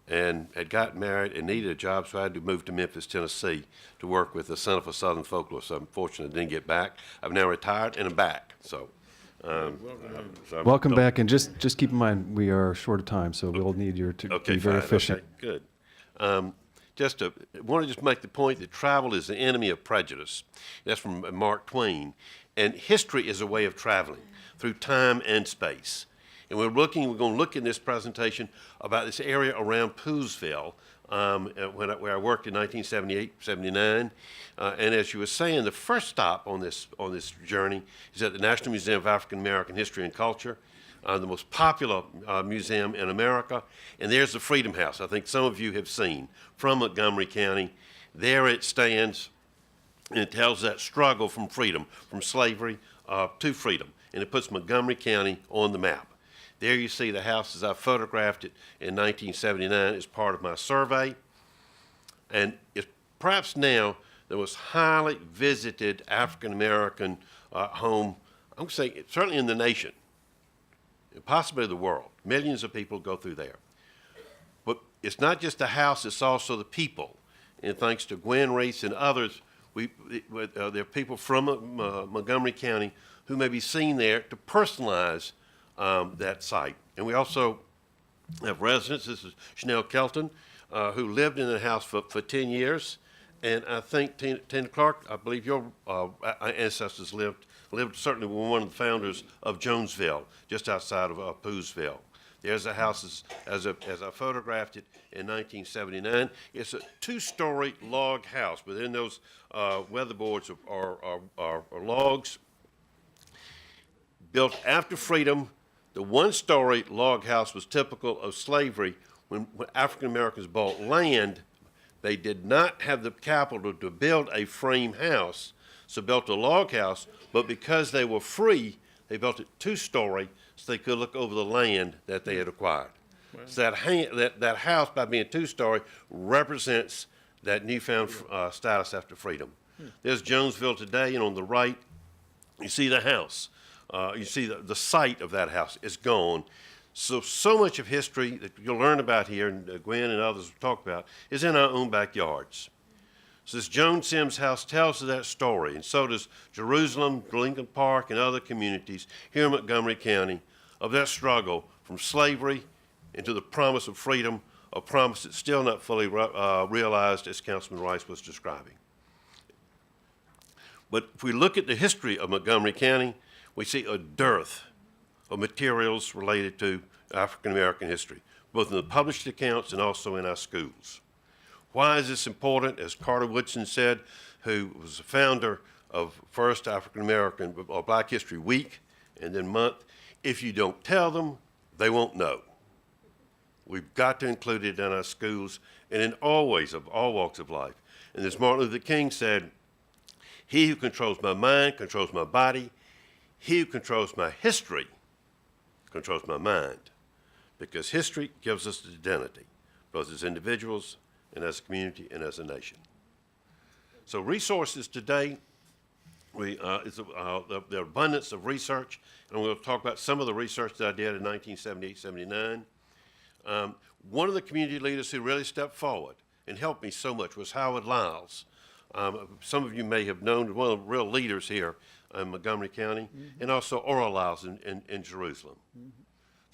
and had gotten married and needed a job, so I had to move to Memphis, Tennessee to work with the Center for Southern Folklore. So I'm fortunate I didn't get back. I'm now retired and I'm back. So, Welcome back, and just keep in mind, we are short of time, so we'll need you to be very efficient. Okay, good. Want to just make the point that travel is the enemy of prejudice. That's from Mark Twain. And history is a way of traveling through time and space. And we're going to look in this presentation about this area around Poolesville, where I worked in 1978, 79. And as you were saying, the first stop on this journey is at the National Museum of African American History and Culture, the most popular museum in America. And there's the Freedom House, I think some of you have seen, from Montgomery County. There it stands, and it tells that struggle from freedom, from slavery to freedom. And it puts Montgomery County on the map. There you see the house as I photographed it in 1979 as part of my survey. And it's perhaps now the most highly visited African-American home, I'm going to say certainly in the nation, and possibly the world. Millions of people go through there. But it's not just the house, it's also the people. And thanks to Gwen Reese and others, there are people from Montgomery County who may be seen there to personalize that site. And we also have residents. This is Chanel Kelton, who lived in the house for 10 years. And I think Tina Clark, I believe your ancestors lived certainly were one of the founders of Jonesville, just outside of Poolesville. There's the house as I photographed it in 1979. It's a two-story log house. Within those weatherboards are logs. Built after freedom, the one-story log house was typical of slavery. When African Americans bought land, they did not have the capital to build a frame house, so built a log house, but because they were free, they built it two-story so they could look over the land that they had acquired. Wow. So that house, by being two-story, represents that newfound status after freedom. There's Jonesville today, and on the right, you see the house. You see the site of that house is gone. So much of history that you'll learn about here, and Gwen and others will talk about, is in our own backyards. So this Joan Sims House tells us that story, and so does Jerusalem, Lincoln Park, and other communities here in Montgomery County of that struggle from slavery into the promise of freedom, a promise that's still not fully realized, as Councilman Rice was describing. But if we look at the history of Montgomery County, we see a dearth of materials related to African American history, both in the published accounts and also in our schools. Why is this important? As Carter Woodson said, who was the founder of first African American or Black History Week and then month, if you don't tell them, they won't know. We've got to include it in our schools and in all ways of all walks of life. And as Martin Luther King said, he who controls my mind controls my body. He who controls my history controls my mind, because history gives us identity, both as individuals and as a community and as a nation. So resources today, the abundance of research, and we'll talk about some of the research that I did in 1978, 79. One of the community leaders who really stepped forward and helped me so much was Howard Lyles. Some of you may have known one of the real leaders here in Montgomery County, and also Oral Lyles in Jerusalem.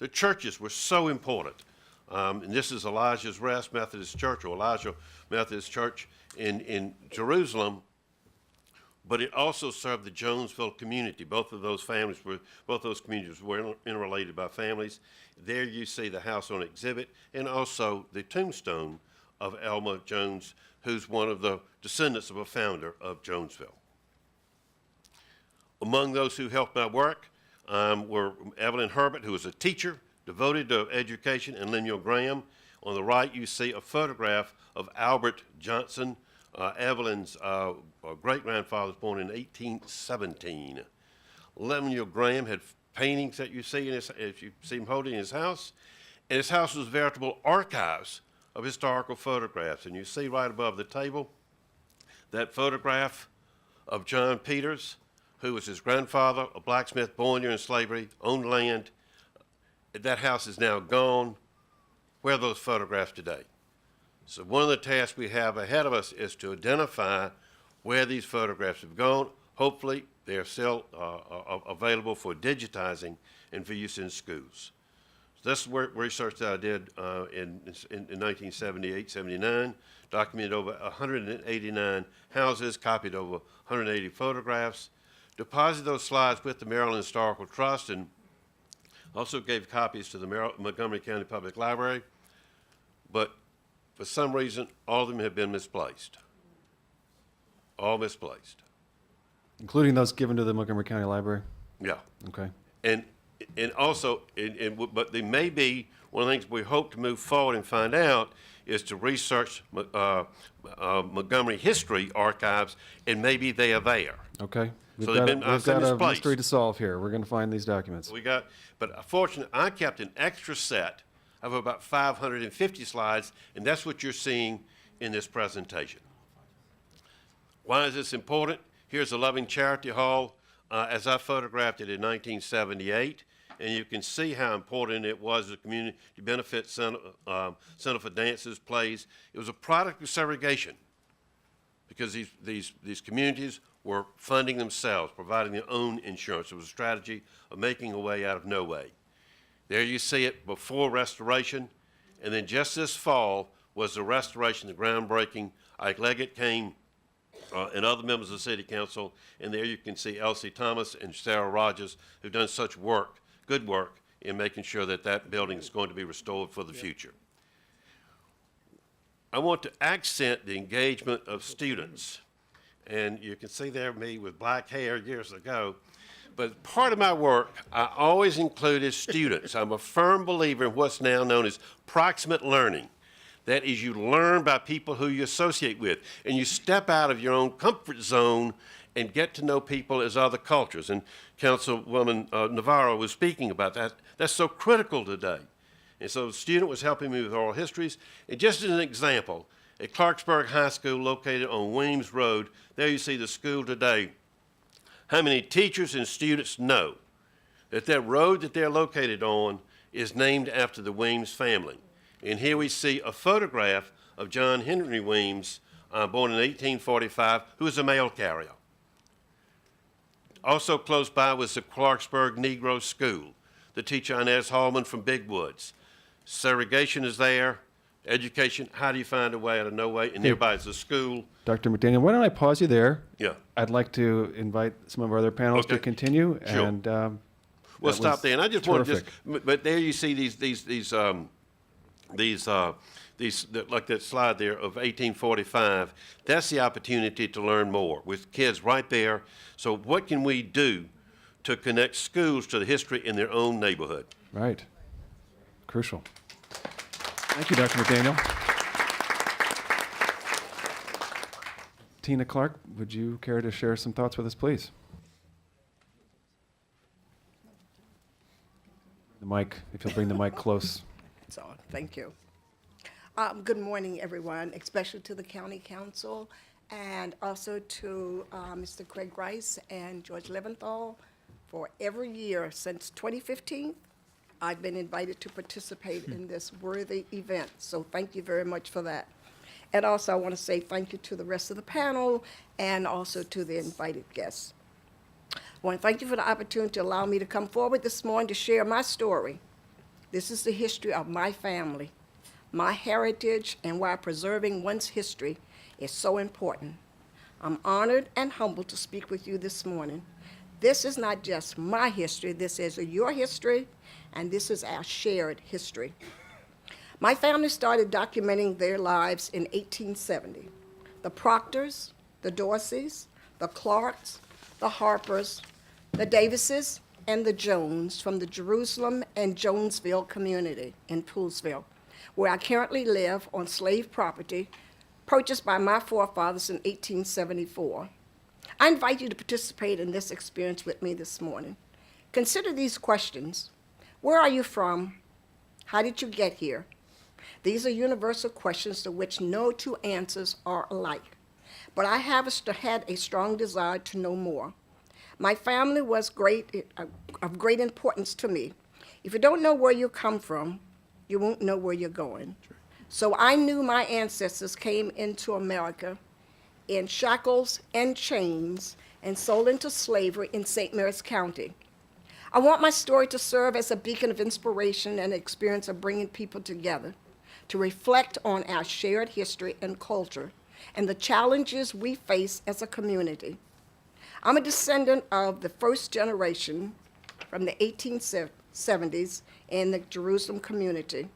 The churches were so important. And this is Elijah's Rest Methodist Church, or Elijah Methodist Church in Jerusalem, but it also served the Jonesville community. Both those communities were interrelated by families. There you see the house on exhibit, and also the tombstone of Elma Jones, who's one of the descendants of a founder of Jonesville. Among those who helped my work were Evelyn Herbert, who was a teacher devoted to education, and Lemuel Graham. On the right, you see a photograph of Albert Johnson. Evelyn's great-grandfather was born in 1817. Lemuel Graham had paintings that you see him holding in his house, and his house was veritable archives of historical photographs. And you see right above the table that photograph of John Peters, who was his grandfather, a blacksmith born during slavery, owned land. That house is now gone. Where are those photographs today? So one of the tasks we have ahead of us is to identify where these photographs have gone. Hopefully, they're still available for digitizing and for use in schools. So this is research that I did in 1978, 79, documented over 189 houses, copied over 180 photographs, deposited those slides with the Maryland Historical Trust, and also gave copies to the Montgomery County Public Library. But for some reason, all of them have been misplaced. All misplaced. Including those given to the Montgomery County Library? Yeah. Okay. And also, but they may be, one of the things we hope to move forward and find out is to research Montgomery history archives, and maybe they are there. Okay. We've So got, they've been we've got a misplaced. mystery to solve here. We're going to find these documents. But fortunately, I kept an extra set of about 550 slides, and that's what you're seeing in this presentation. Why is this important? Here's a Loving Charity Hall as I photographed it in 1978, and you can see how important it was. The Community Benefit Center for Dances, Plays. It was a product of segregation, because these communities were funding themselves, providing their own insurance. It was a strategy of making a way out of no way. There you see it before restoration, and then just this fall was the restoration, the groundbreaking. Ike Leggett came, and other members of the City Council, and there you can see Elsie Thomas and Sarah Rogers, who've done such work, good work, in making sure that that building is going to be restored for the future. I want to accent the engagement of students. And you can see there me with black hair years ago. But part of my work, I always included students. I'm a firm believer in what's now known as proximate learning. That is, you learn by people who you associate with, and you step out of your own comfort zone and get to know people as other cultures. And Councilwoman Navarro was speaking about that. That's so critical today. And so the student was helping me with oral histories. And just as an example, at Clarksburg High School, located on Weems Road, there you see the school today. How many teachers and students know that that road that they're located on is named after the Weems family? And here we see a photograph of John Henry Weems born in 1845, who was a mail carrier. Also close by was the Clarksburg Negro School, the teacher Inez Hallman from Big Woods. Segregation is there, education, how do you find a way out of no way? And nearby is a school. Dr. McDaniel, why don't I pause you there? Yeah. I'd like to invite some of our other panelists to Okay. continue. Sure. And We'll that stop was there. And I just want to terrific. but there you see like that slide there of 1845. That's the opportunity to learn more with kids right there. So what can we do to connect schools to the history in their own neighborhood? Right. Crucial. Thank you, Dr. McDaniel. Tina Clark, would you care to share some thoughts with us, please? The mic, if you'll bring the mic close. It's on. Thank you. Good morning, everyone, especially to the County Council and also to Mr. Craig Rice and George Leventhal. For every year since 2015, I've been invited to participate in this worthy event. So thank you very much for that. And also, I want to say thank you to the rest of the panel and also to the invited guests. I want to thank you for the opportunity to allow me to come forward this morning to share my story. This is the history of my family, my heritage, and why preserving one's history is so important. I'm honored and humbled to speak with you this morning. This is not just my history, this is your history, and this is our shared history. My family started documenting their lives in 1870. The Proctors, the Dorseys, the Clarks, the Harpers, the Davises, and the Jones from the Jerusalem and Jonesville community in Poolesville, where I currently live on slave property purchased by my forefathers in 1874. I invite you to participate in this experience with me this morning. Consider these questions. Where are you from? How did you get here? These are universal questions to which no two answers are alike. But I have had a strong desire to know more. My family was of great importance to me. If you don't know where you come from, you won't know where you're going. So I knew my ancestors came into America in shackles and chains and sold into slavery in St. Mary's County. I want my story to serve as a beacon of inspiration and experience of bringing people together to reflect on our shared history and culture and the challenges we face as a community. I'm a descendant of the first generation from the 1870s in the Jerusalem community.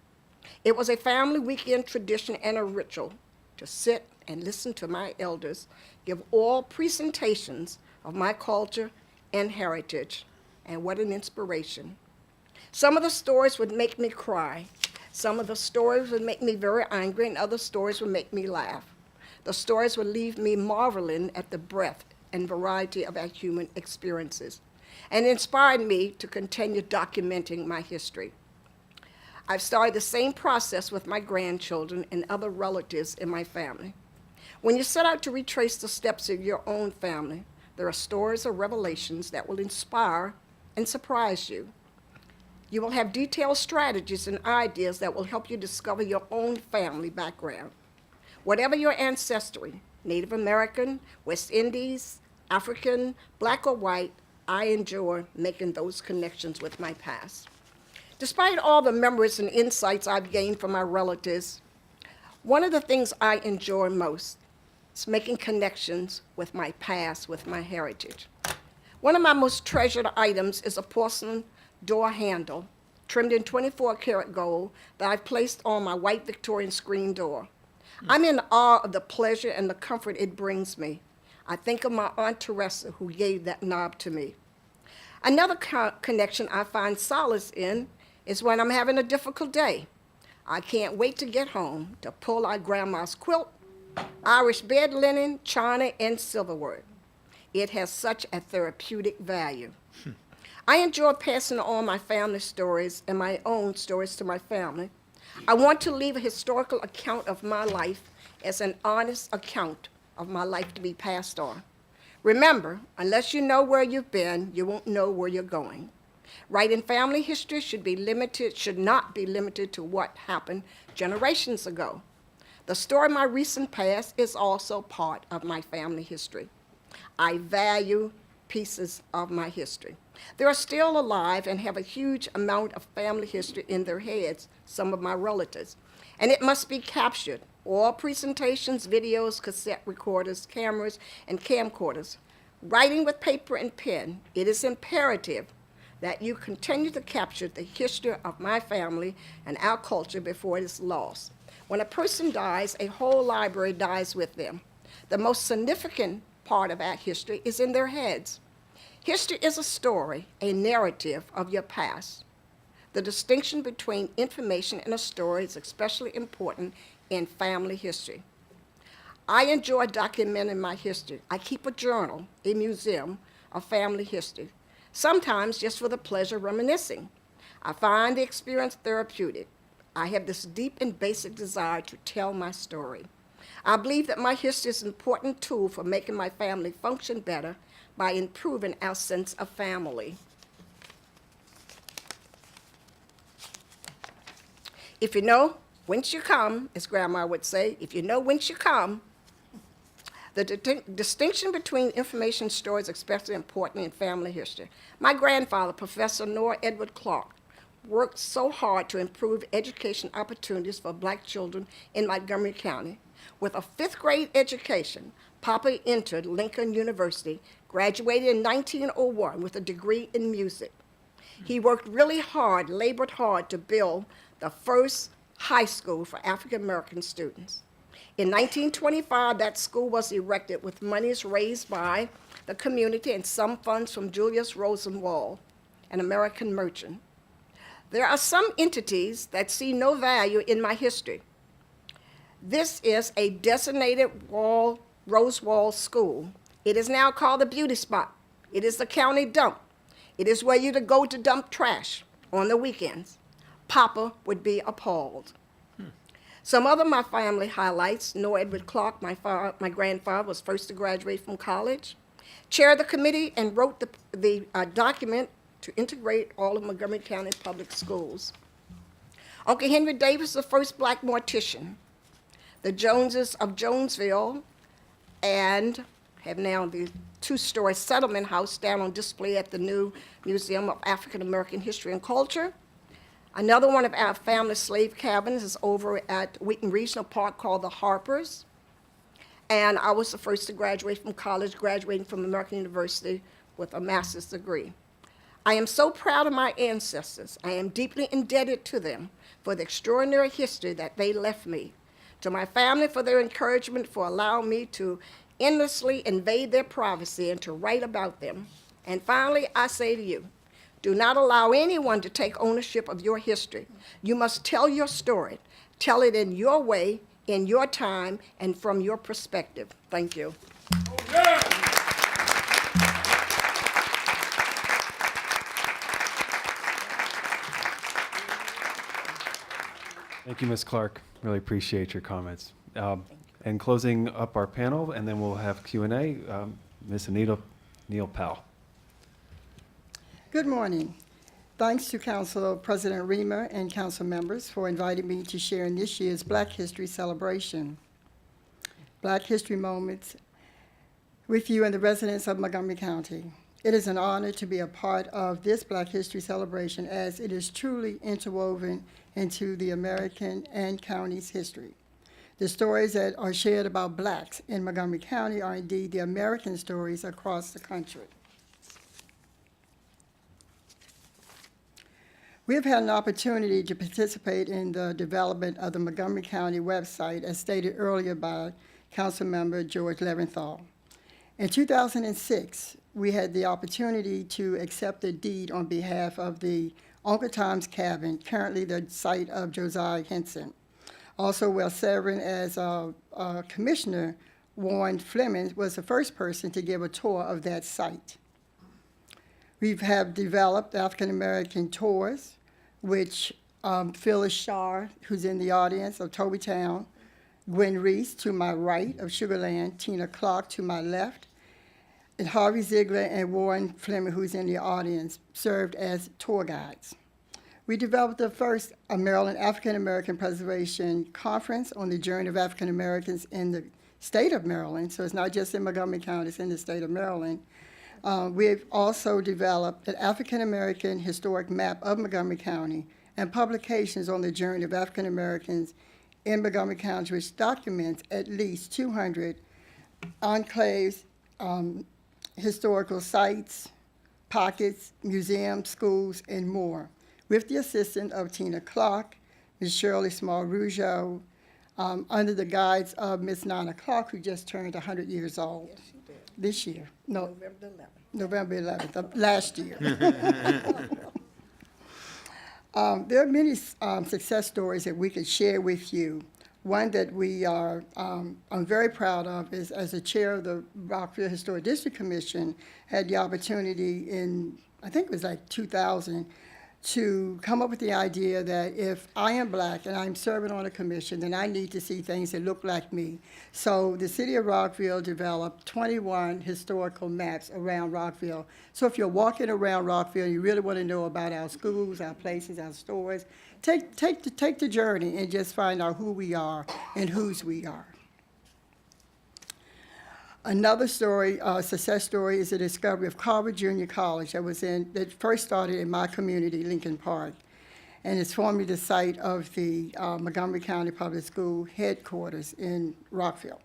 It was a family weekend tradition and a ritual to sit and listen to my elders give oral presentations of my culture and heritage, and what an inspiration. Some of the stories would make me cry. Some of the stories would make me very angry, and other stories would make me laugh. The stories would leave me marveling at the breadth and variety of our human experiences, and inspired me to continue documenting my history. I've started the same process with my grandchildren and other relatives in my family. When you set out to retrace the steps of your own family, there are stories or revelations that will inspire and surprise you. You will have detailed strategies and ideas that will help you discover your own family background. Whatever your ancestry, Native American, West Indies, African, black or white, I enjoy making those connections with my past. Despite all the memories and insights I've gained from my relatives, one of the things I enjoy most is making connections with my past, with my heritage. One of my most treasured items is a porcelain door handle trimmed in 24-karat gold that I've placed on my white Victorian screen door. I'm in awe of the pleasure and the comfort it brings me. I think of my Aunt Teresa, who gave that knob to me. Another connection I find solace in is when I'm having a difficult day. I can't wait to get home to pull out Grandma's quilt, Irish bed linen, china, and silverware. It has such a therapeutic value. I enjoy passing on my family stories and my own stories to my family. I want to leave a historical account of my life as an honest account of my life to be passed on. Remember, unless you know where you've been, you won't know where you're going. Writing family history should not be limited to what happened generations ago. The story of my recent past is also part of my family history. I value pieces of my history. They are still alive and have a huge amount of family history in their heads, some of my relatives, and it must be captured. All presentations, videos, cassette recorders, cameras, and camcorders. Writing with paper and pen, it is imperative that you continue to capture the history of my family and our culture before it is lost. When a person dies, a whole library dies with them. The most significant part of our history is in their heads. History is a story, a narrative of your past. The distinction between information and a story is especially important in family history. I enjoy documenting my history. I keep a journal, a museum of family history, sometimes just for the pleasure of reminiscing. I find the experience therapeutic. I have this deep and basic desire to tell my story. I believe that my history is an important tool for making my family function better by improving our sense of family. If you know whence you come, as Grandma would say, if you know whence you come, the distinction between information and story is especially important in family history. My grandfather, Professor Noah Edward Clark, worked so hard to improve education opportunities for black children in Montgomery County. With a 5th grade education, Papa entered Lincoln University, graduated in 1901 with a degree in music. He worked really hard, labored hard to build the first high school for African American students. In 1925, that school was erected with monies raised by the community and some funds from Julius Rosenwald, an American merchant. There are some entities that see no value in my history. This is a designated Rosenwald school. It is now called the Beauty Spot. It is the county dump. It is where you to go to dump trash on the weekends. Papa would be appalled. Some other my family highlights: Noah Edward Clark, my grandfather, was first to graduate from college, chaired the committee, and wrote the document to integrate all of Montgomery County public schools. Uncle Henry Davis, the first black mortician. The Joneses of Jonesville, and have now the 2-story settlement house down on display at the new Museum of African American History and Culture. Another one of our family slave cabins is over at Wheaton Regional Park called the Harpers. And I was the first to graduate from college, graduating from American University with a master's degree. I am so proud of my ancestors. I am deeply indebted to them for the extraordinary history that they left me. To my family for their encouragement, for allowing me to endlessly invade their privacy and to write about them. And finally, I say to you, do not allow anyone to take ownership of your history. You must tell your story. Tell it in your way, in your time, and from your perspective. Thank you. Thank you, Ms. Clark. Really appreciate your comments. And closing up our panel, and then we'll have Q&A, Ms. Anita Neal Powell. Good morning. Thanks to Council President Reamer and council members for inviting me to share in this year's Black History Celebration. Black History Moments with you and the residents of Montgomery County. It is an honor to be a part of this Black History Celebration, as it is truly interwoven into the American and county's history. The stories that are shared about blacks in Montgomery County are indeed the American stories across the country. We have had an opportunity to participate in the development of the Montgomery County website, as stated earlier by Councilmember George Leventhal. In 2006, we had the opportunity to accept a deed on behalf of the Uncle Tom's Cabin, currently the site of Josiah Henson. Also, while serving as Commissioner, Warren Fleming was the first person to give a tour of that site. We have developed African American tours, which Phyllis Shar, who's in the audience, of Tobytown, Gwen Reese to my right of Sugarland, Tina Clark to my left, and Harvey Ziegler and Warren Fleming, who's in the audience, served as tour guides. We developed the first Maryland African American Preservation Conference on the journey of African Americans in the state of Maryland. So it's not just in Montgomery County, it's in the state of Maryland. We've also developed an African American historic map of Montgomery County and publications on the journey of African Americans in Montgomery County, which documents at least 200 enclaves, historical sites, pockets, museums, schools, and more, with the assistance of Tina Clark, Ms. Shirley Small-Rougeau, under the guides of Ms. Nana Clark, who just turned 100 years old. Yes, she did. This year. No, November the 11th. November 11th of last year. There are many success stories that we could share with you. One that I'm very proud of is, as the chair of the Rockville Historic District Commission, had the opportunity in, I think it was like 2000, to come up with the idea that if I am black and I'm serving on a commission, then I need to see things that look like me. So the city of Rockville developed 21 historical maps around Rockville. So if you're walking around Rockville, you really want to know about our schools, our places, our stores, take the journey and just find out who we are and whose we are. Another story, success story, is the discovery of Carver Junior College that first started in my community, Lincoln Park, and it's formerly the site of the Montgomery County Public School headquarters in Rockville.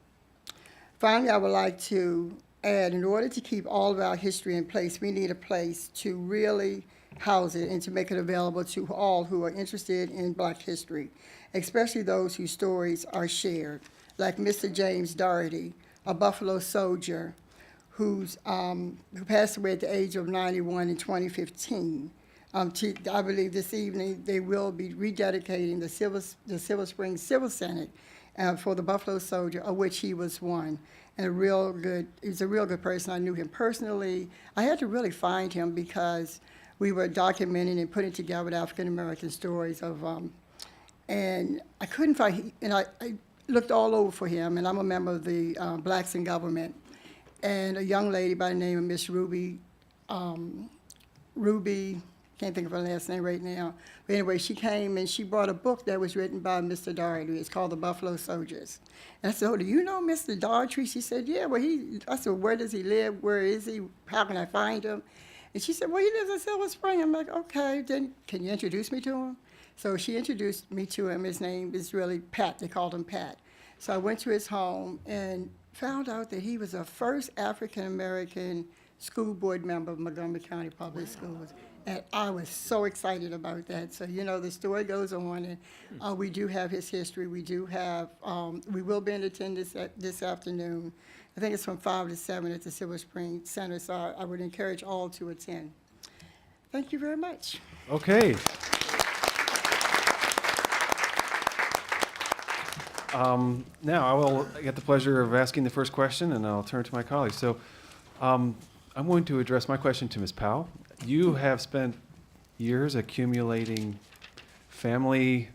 Finally, I would like to add, in order to keep all of our history in place, we need a place to really house it and to make it available to all who are interested in Black history, especially those whose stories are shared, like Mr. James Doherty, a Buffalo soldier who passed away at the age of 91 in 2015. I believe this evening they will be rededicating the Silver Springs Civil Senate for the Buffalo soldier, of which he was one. And he's a real good person. I knew him personally. I had to really find him because we were documenting and putting together African American stories of, and I couldn't find, and I looked all over for him, and I'm a member of the Blacks in Government, and a young lady by the name of Miss Ruby, can't think of her last name right now, but anyway, she came and she brought a book that was written by Mr. Doherty. It's called The Buffalo Soldiers. And I said, oh, do you know Mr. Doherty? She said, yeah, well, I said, where does he live? Where is he? How can I find him? And she said, well, he lives in Silver Spring. I'm like, okay, then can you introduce me to him? So she introduced me to him. His name is really Pat. They called him Pat. So I went to his home and found out that he was the first African-American school board member of Montgomery County Public Schools. And I was so excited about that. So, you know, the story goes on, and we do have his history. We do have, we will be in attendance this afternoon. I think it's from 5 to 7 at the Silver Spring Center, so I would encourage all to attend. Thank you very much. Okay. Now I will get the pleasure of asking the first question, and I'll turn to my colleagues. So I'm going to address my question to Ms. Powell. You have spent years accumulating family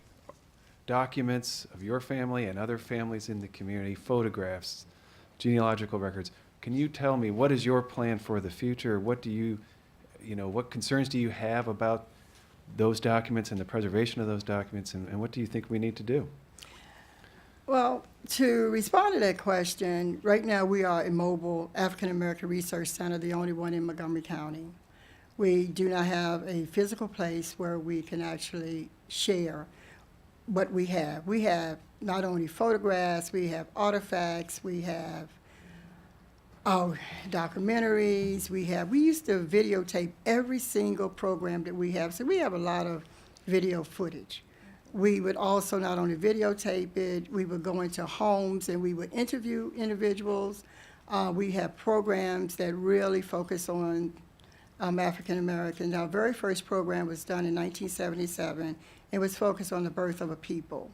documents of your family and other families in the community, photographs, genealogical records. Can you tell me, what is your plan for the future? What do you know, what concerns do you have about those documents and the preservation of those documents, and what do you think we need to do? Well, to respond to that question, right now we are a mobile African American Research Center, the only one in Montgomery County. We do not have a physical place where we can actually share what we have. We have not only photographs, we have artifacts, we have documentaries, we used to videotape every single program that we have, so we have a lot of video footage. We would also not only videotape it, we would go into homes and we would interview individuals. We have programs that really focus on African Americans. Our very first program was done in 1977. It was focused on the birth of a people.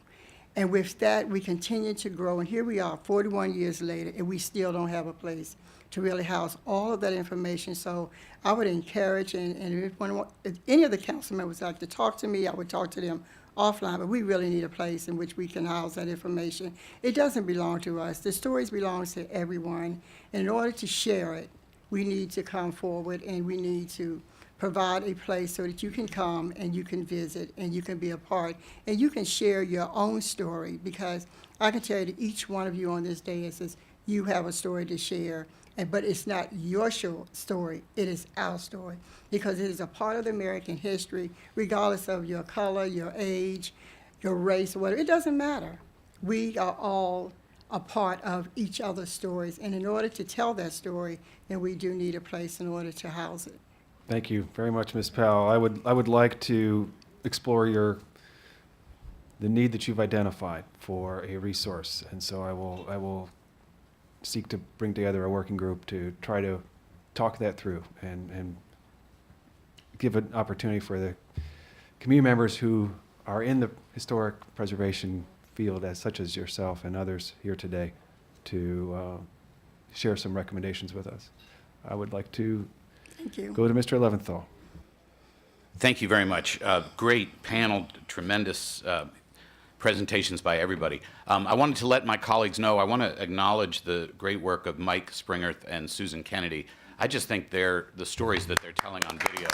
And with that, we continue to grow. And here we are, 41 years later, and we still don't have a place to really house all of that information. So I would encourage, and if any of the council members would like to talk to me, I would talk to them offline, but we really need a place in which we can house that information. It doesn't belong to us. The stories belong to everyone. And in order to share it, we need to come forward and we need to provide a place so that you can come and you can visit and you can be a part and you can share your own story, because I can tell you that each one of you on this day says you have a story to share, but it's not your story, it is our story, because it is a part of the American history, regardless of your color, your age, your race, or whatever. It doesn't matter. We are all a part of each other's stories, and in order to tell that story, then we do need a place in order to house it. Thank you very much, Ms. Powell. I would like to explore the need that you've identified for a resource, and so I will seek to bring together a working group to try to talk that through and give an opportunity for the community members who are in the historic preservation field, such as yourself and others here today, to share some recommendations with us. I would like to Thank you. go to Mr. Leventhal. Thank you very much. Great panel, tremendous presentations by everybody. I wanted to let my colleagues know, I want to acknowledge the great work of Mike Springerth and Susan Kennedy. I just think the stories that they're telling on video.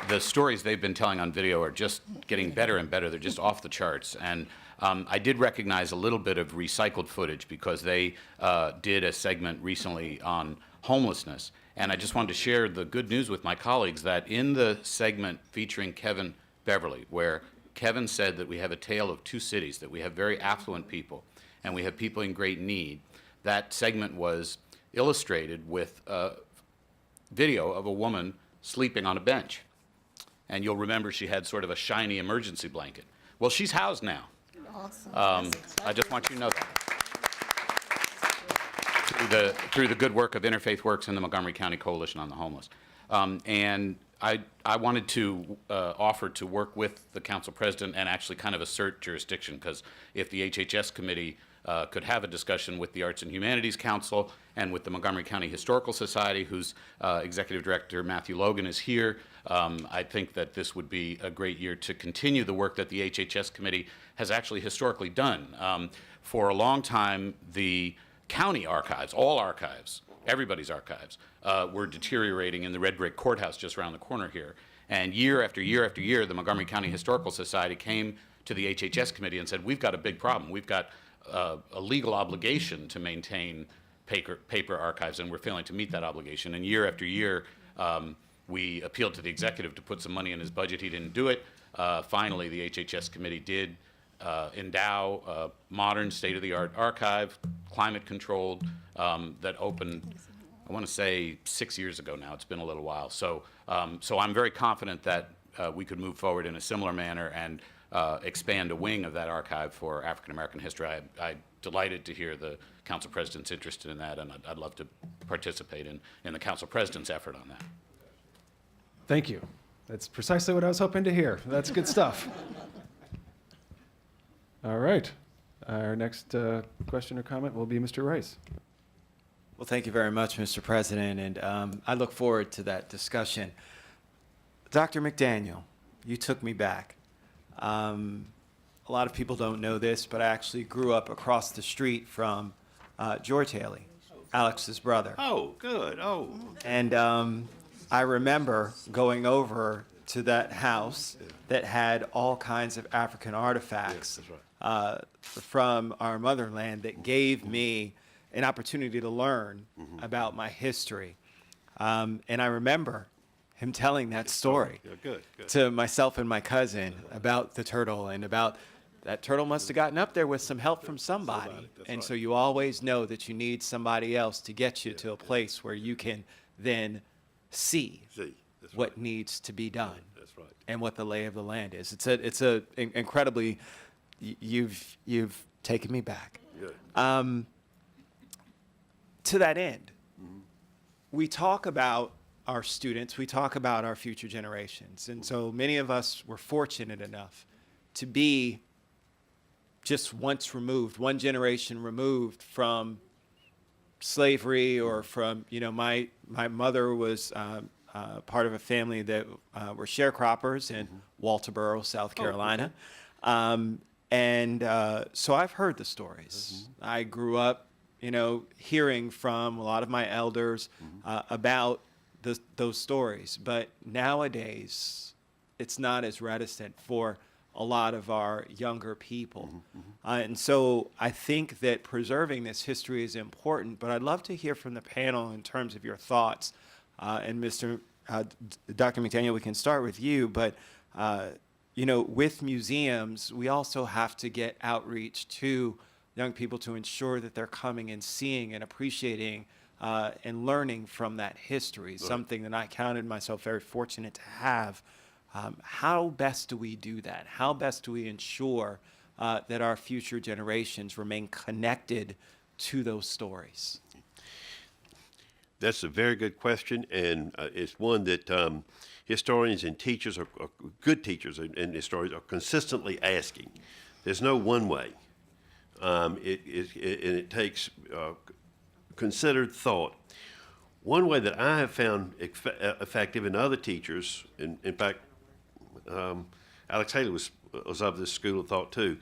The stories they've been telling on video are just getting better and better. They're just off the charts. And I did recognize a little bit of recycled footage because they did a segment recently on homelessness. And I just wanted to share the good news with my colleagues that in the segment featuring Kevin Beverly, where Kevin said that we have a tale of two cities, that we have very affluent people and we have people in great need, that segment was illustrated with a video of a woman sleeping on a bench. And you'll remember she had sort of a shiny emergency blanket. Well, she's housed now. Awesome. I just want you to know that. Through the good work of Interfaith Works and the Montgomery County Coalition on the Homeless. And I wanted to offer to work with the council president and actually kind of assert jurisdiction, because if the HHS committee could have a discussion with the Arts and Humanities Council and with the Montgomery County Historical Society, whose executive director Matthew Logan is here, I think that this would be a great year to continue the work that the HHS committee has actually historically done. For a long time, the county archives, all archives, everybody's archives, were deteriorating in the Red Brick Courthouse just around the corner here. And year after year after year, the Montgomery County Historical Society came to the HHS committee and said, we've got a big problem. We've got a legal obligation to maintain paper archives, and we're failing to meet that obligation. And year after year, we appealed to the executive to put some money in his budget. He didn't do it. Finally, the HHS committee did endow a modern state-of-the-art archive, climate-controlled, that opened, I want to say 6 years ago now. It's been a little while. So I'm very confident that we could move forward in a similar manner and expand a wing of that archive for African-American history. I'm delighted to hear the council president's interested in that, and I'd love to participate in the council president's effort on that. Thank you. That's precisely what I was hoping to hear. That's good stuff. All right. Our next question or comment will be Mr. Rice. Well, thank you very much, Mr. President, and I look forward to that discussion. Dr. McDaniel, you took me back. A lot of people don't know this, but I actually grew up across the street from George Haley, Alex's brother. Oh, good. Oh. And I remember going over to that house that had all kinds of African artifacts from our motherland that gave me an opportunity to learn about my history. And I remember him telling that story to myself and my cousin about the turtle and about that turtle must have gotten up there with some help from somebody. And so you always know that you need somebody else to get you to a place where you can then see what needs to be done and what the lay of the land is. It's a incredibly, you've taken me back. To that end, we talk about our students, we talk about our future generations. And so many of us were fortunate enough to be just once removed, one generation removed from slavery or from, my mother was part of a family that were sharecroppers in Walterboro, South Carolina. So I've heard the stories. I grew up hearing from a lot of my elders about those stories. But nowadays, it's not as reticent for a lot of our younger people. And so I think that preserving this history is important, but I'd love to hear from the panel in terms of your thoughts. And Dr. McDaniel, we can start with you, but with museums, we also have to get outreach to young people to ensure that they're coming and seeing and appreciating and learning from that history, something that I counted myself very fortunate to have. How best do we do that? How best do we ensure that our future generations remain connected to those stories? That's a very good question, and it's one that historians and teachers, are good teachers and historians, are consistently asking. There's no one way. It takes considered thought. One way that I have found effective in other teachers, in fact, Alex Haley was of this school of thought too.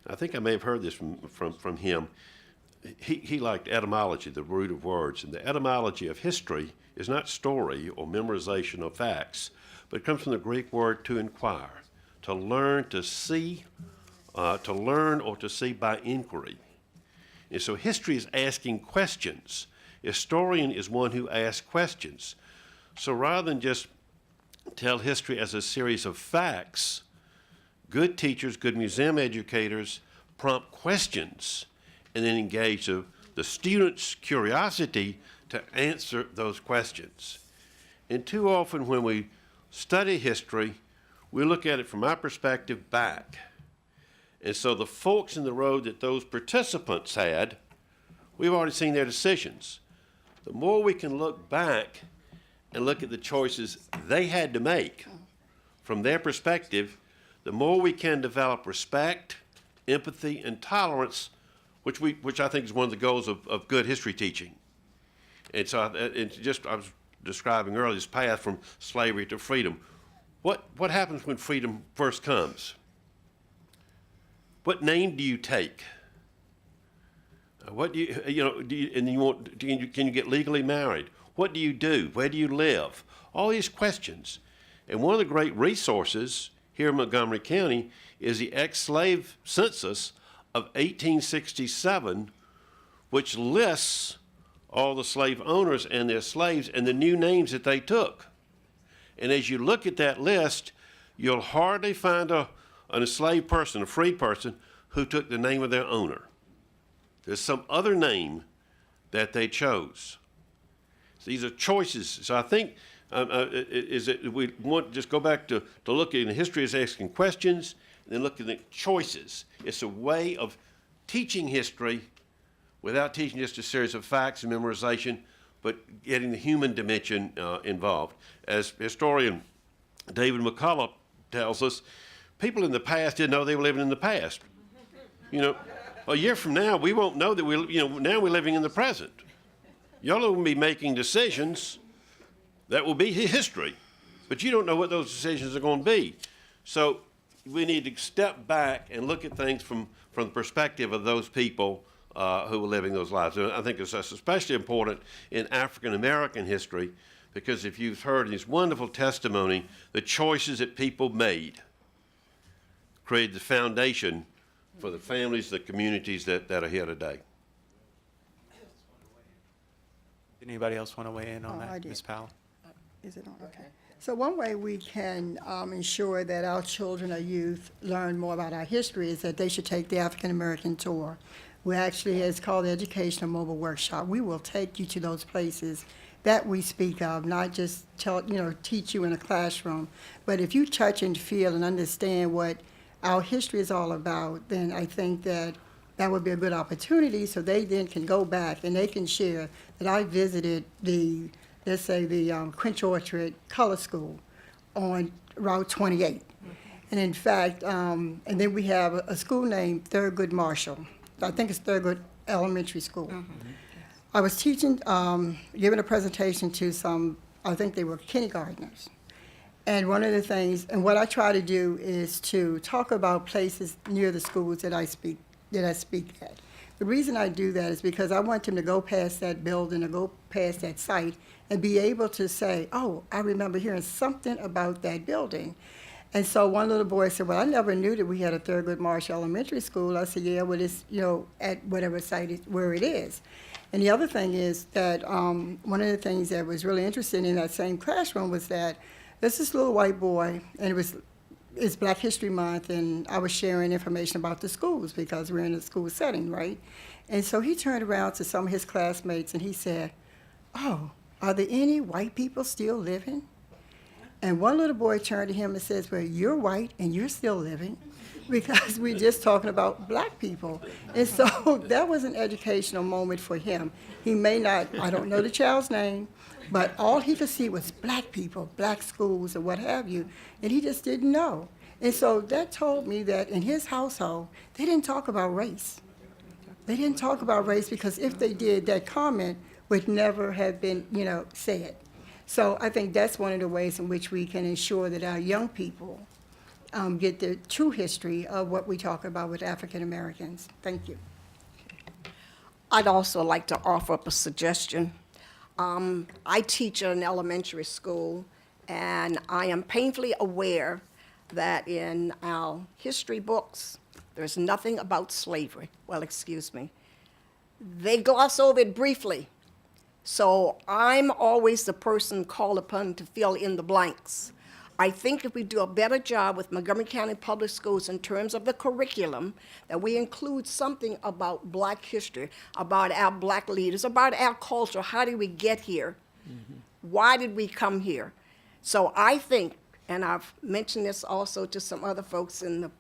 I think I may have heard this from him. He liked etymology, the root of words, and the etymology of history is not story or memorization of facts, but it comes from the Greek word to inquire, to learn, to see, to learn or to see by inquiry. And so history is asking questions. Historian is one who asks questions. So rather than just tell history as a series of facts, good teachers, good museum educators prompt questions and then engage the student's curiosity to answer those questions. And too often when we study history, we look at it from our perspective back. And so the forks in the road that those participants had, we've already seen their decisions. The more we can look back and look at the choices they had to make from their perspective, the more we can develop respect, empathy, and tolerance, which I think is one of the goals of good history teaching. And so I was describing earlier this path from slavery to freedom. What happens when freedom first comes? What name do you take? What do can you get legally married? What do you do? Where do you live? All these questions. And one of the great resources here in Montgomery County is the ex-slave census of 1867, which lists all the slave owners and their slaves and the new names that they took. And as you look at that list, you'll hardly find an enslaved person, a freed person, who took the name of their owner. There's some other name that they chose. So these are choices. So I think we want to just go back to looking at history as asking questions and then looking at choices. It's a way of teaching history without teaching just a series of facts and memorization, but getting the human dimension involved. As historian David McCullough tells us, people in the past didn't know they were living in the past. A year from now, we won't know that now we're living in the present. Y'all will be making decisions that will be history, but you don't know what those decisions are going to be. So we need to step back and look at things from the perspective of those people who were living those lives. And I think it's especially important in African American history, because if you've heard this wonderful testimony, the choices that people made created the foundation for the families, the communities that are here today. Did anybody else want to weigh in on I that, did. Ms. Powell? Is it on? Okay. So one way we can ensure that our children or youth learn more about our history is that they should take the African American tour. We actually, it's called the Educational Mobile Workshop. We will take you to those places that we speak of, not just teach you in a classroom, but if you touch and feel and understand what our history is all about, then I think that would be a good opportunity, so they then can go back and they can share that I visited the Quinch Orchard Color School on Route 28. And in fact, and then we have a school named Thurgood Marshall. I think it's Thurgood Elementary School. I was teaching, giving a presentation to some, I think they were kindergartners. And one of the things, and what I try to do is to talk about places near the schools that I speak at. The reason I do that is because I want them to go past that building or go past that site and be able to say, oh, I remember hearing something about that building. And so one little boy said, well, I never knew that we had a Thurgood Marshall Elementary School. I said, yeah, well, it's, at whatever site where it is. And the other thing is that one of the things that was really interesting in that same classroom was that there's this little white boy, and it's Black History Month, and I was sharing information about the schools because we're in a school setting, right? And so he turned around to some of his classmates and he said, oh, are there any white people still living? And one little boy turned to him and says, well, you're white and you're still living because we're just talking about black people. And so that was an educational moment for him. He may not, I don't know the child's name, but all he could see was black people, black schools, or what have you, and he just didn't know. And so that told me that in his household, they didn't talk about race. They didn't talk about race because if they did, that comment would never have been, said. So I think that's one of the ways in which we can ensure that our young people get the true history of what we talk about with African Americans. Thank you. I'd also like to offer up a suggestion. I teach at an elementary school, and I am painfully aware that in our history books, there's nothing about slavery. Well, excuse me. They gloss over it briefly. So I'm always the person called upon to fill in the blanks. I think if we do a better job with Montgomery County Public Schools in terms of the curriculum, that we include something about black history, about our black leaders, about our culture, how did we get here? Why did we come here? So I think, and I've mentioned this also to some other folks in the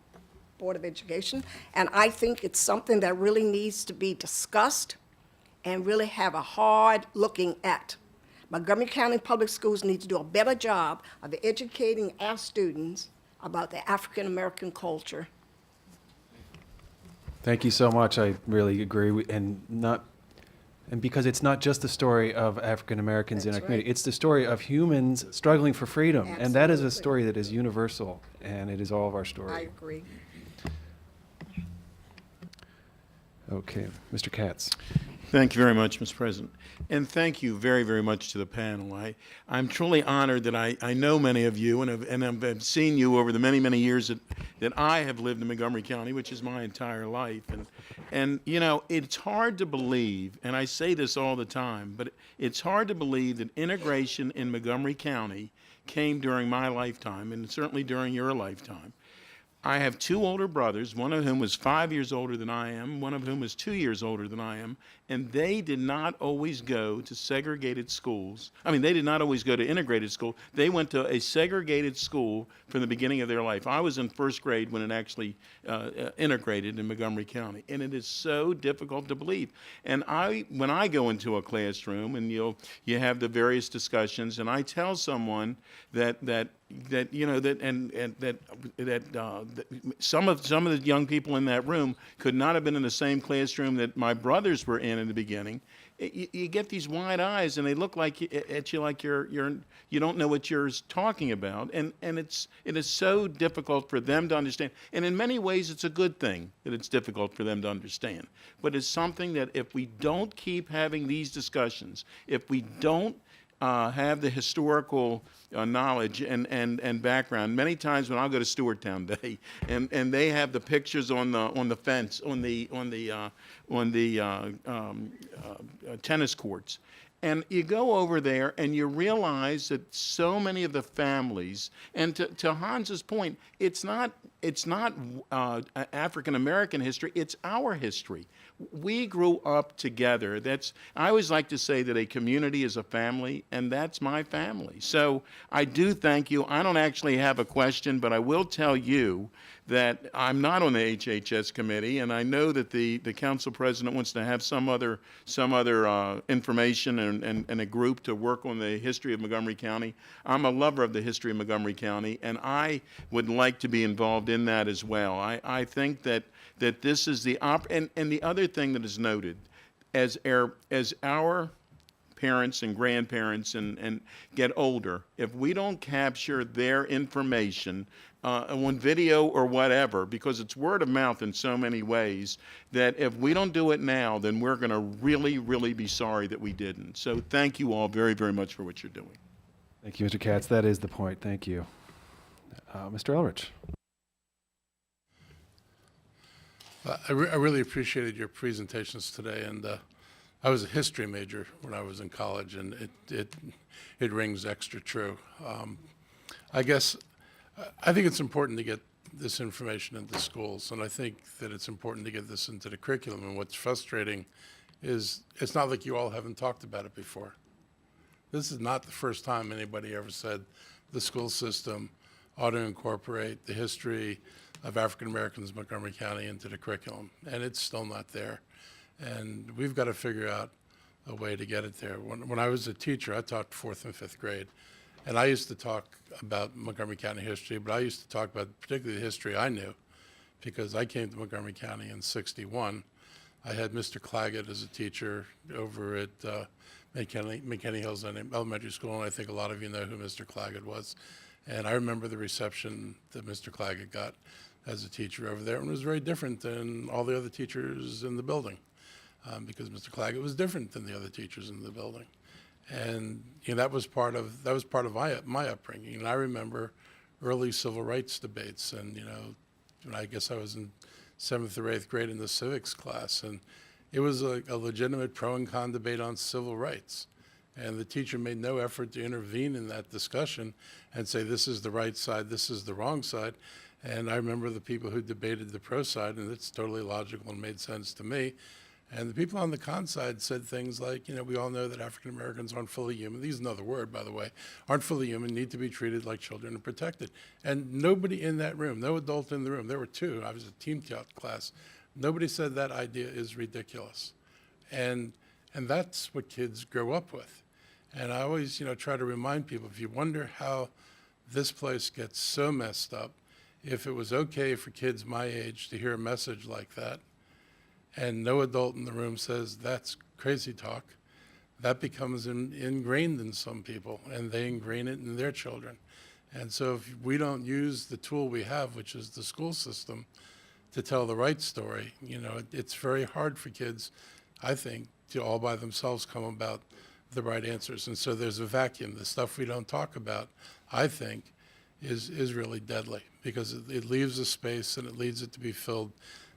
Board of Education, and I think it's something that really needs to be discussed and really have a hard looking at. Montgomery County Public Schools need to do a better job of educating our students about the African American culture. Thank you so much. I really agree. And because it's not just the story of African Americans in our community, it's the story of humans struggling for freedom. And that is a story that is universal, and it is all of our story. I agree. Okay, Mr. Katz. Thank you very much, Mr. President. And thank you very, very much to the panel. I'm truly honored that I know many of you and have seen you over the many, many years that I have lived in Montgomery County, which is my entire life. And it's hard to believe, and I say this all the time, but it's hard to believe that integration in Montgomery County came during my lifetime, and certainly during your lifetime. I have two older brothers, one of whom was 5 years older than I am, one of whom was 2 years older than I am, and they did not always go to segregated schools. I mean, they did not always go to integrated school. They went to a segregated school from the beginning of their life. I was in first grade when it actually integrated in Montgomery County, and it is so difficult to believe. And when I go into a classroom and you have the various discussions, and I tell someone that some of the young people in that room could not have been in the same classroom that my brothers were in the beginning. You get these wide eyes, and they look at you like you don't know what you're talking about, and it is so difficult for them to understand. And in many ways, it's a good thing that it's difficult for them to understand. But it's something that if we don't keep having these discussions, if we don't have the historical knowledge and background. Many times when I'll go to Stewarttown Day, and they have the pictures on the fence on the tennis courts, and you go over there and you realize that so many of the families, and to Hans's point, it's not African American history, it's our history. We grew up together. I always like to say that a community is a family, and that's my family. So I do thank you. I don't actually have a question, but I will tell you that I'm not on the HHS committee, and I know that the council president wants to have some other information and a group to work on the history of Montgomery County. I'm a lover of the history of Montgomery County, and I would like to be involved in that as well. I think that this is and the other thing that is noted, as our parents and grandparents and get older, if we don't capture their information, on video or whatever, because it's word of mouth in so many ways that if we don't do it now, then we're going to really, really be sorry that we didn't. So thank you all very, very much for what you're doing. Thank you, Mr. Katz. That is the point. Thank you. Mr. Elrich. I really appreciated your presentations today, and I was a history major when I was in college, and it rings extra true. I guess I think it's important to get this information into schools, and I think that it's important to get this into the curriculum. And what's frustrating is it's not like you all haven't talked about it before. This is not the first time anybody ever said the school system ought to incorporate the history of African Americans in Montgomery County into the curriculum, and it's still not there. And we've got to figure out a way to get it there. When I was a teacher, I taught 4th and 5th grade, and I used to talk about Montgomery County history, but I used to talk about particularly the history I knew, because I came to Montgomery County in '61. I had Mr. Claggett as a teacher over at McKinney Hills Elementary School, and I think a lot of you know who Mr. Claggett was. And I remember the reception that Mr. Claggett got as a teacher over there, and it was very different than all the other teachers in the building, because Mr. Claggett was different than the other teachers in the building. And that was part of my upbringing. And I remember early civil rights debates, and when I guess I was in 7th or 8th grade in the civics class, and it was a legitimate pro and con debate on civil rights. And the teacher made no effort to intervene in that discussion and say, this is the right side, this is the wrong side. And I remember the people who debated the pro side, and it's totally logical and made sense to me. And the people on the con side said things like, we all know that African Americans aren't fully human. These is another word, by the way, aren't fully human, need to be treated like children and protected. And nobody in that room, no adult in the room, there were two, I was a team class, nobody said that idea is ridiculous. And that's what kids grow up with. And I always, try to remind people, if you wonder how this place gets so messed up, if it was okay for kids my age to hear a message like that, and no adult in the room says that's crazy talk, that becomes ingrained in some people, and they ingrain it in their children. And so if we don't use the tool we have, which is the school system, to tell the right story, it's very hard for kids, I think, to all by themselves come about the right answers. And so there's a vacuum. The stuff we don't talk about, I think, is really deadly, because it leaves a space and it leads it to be filled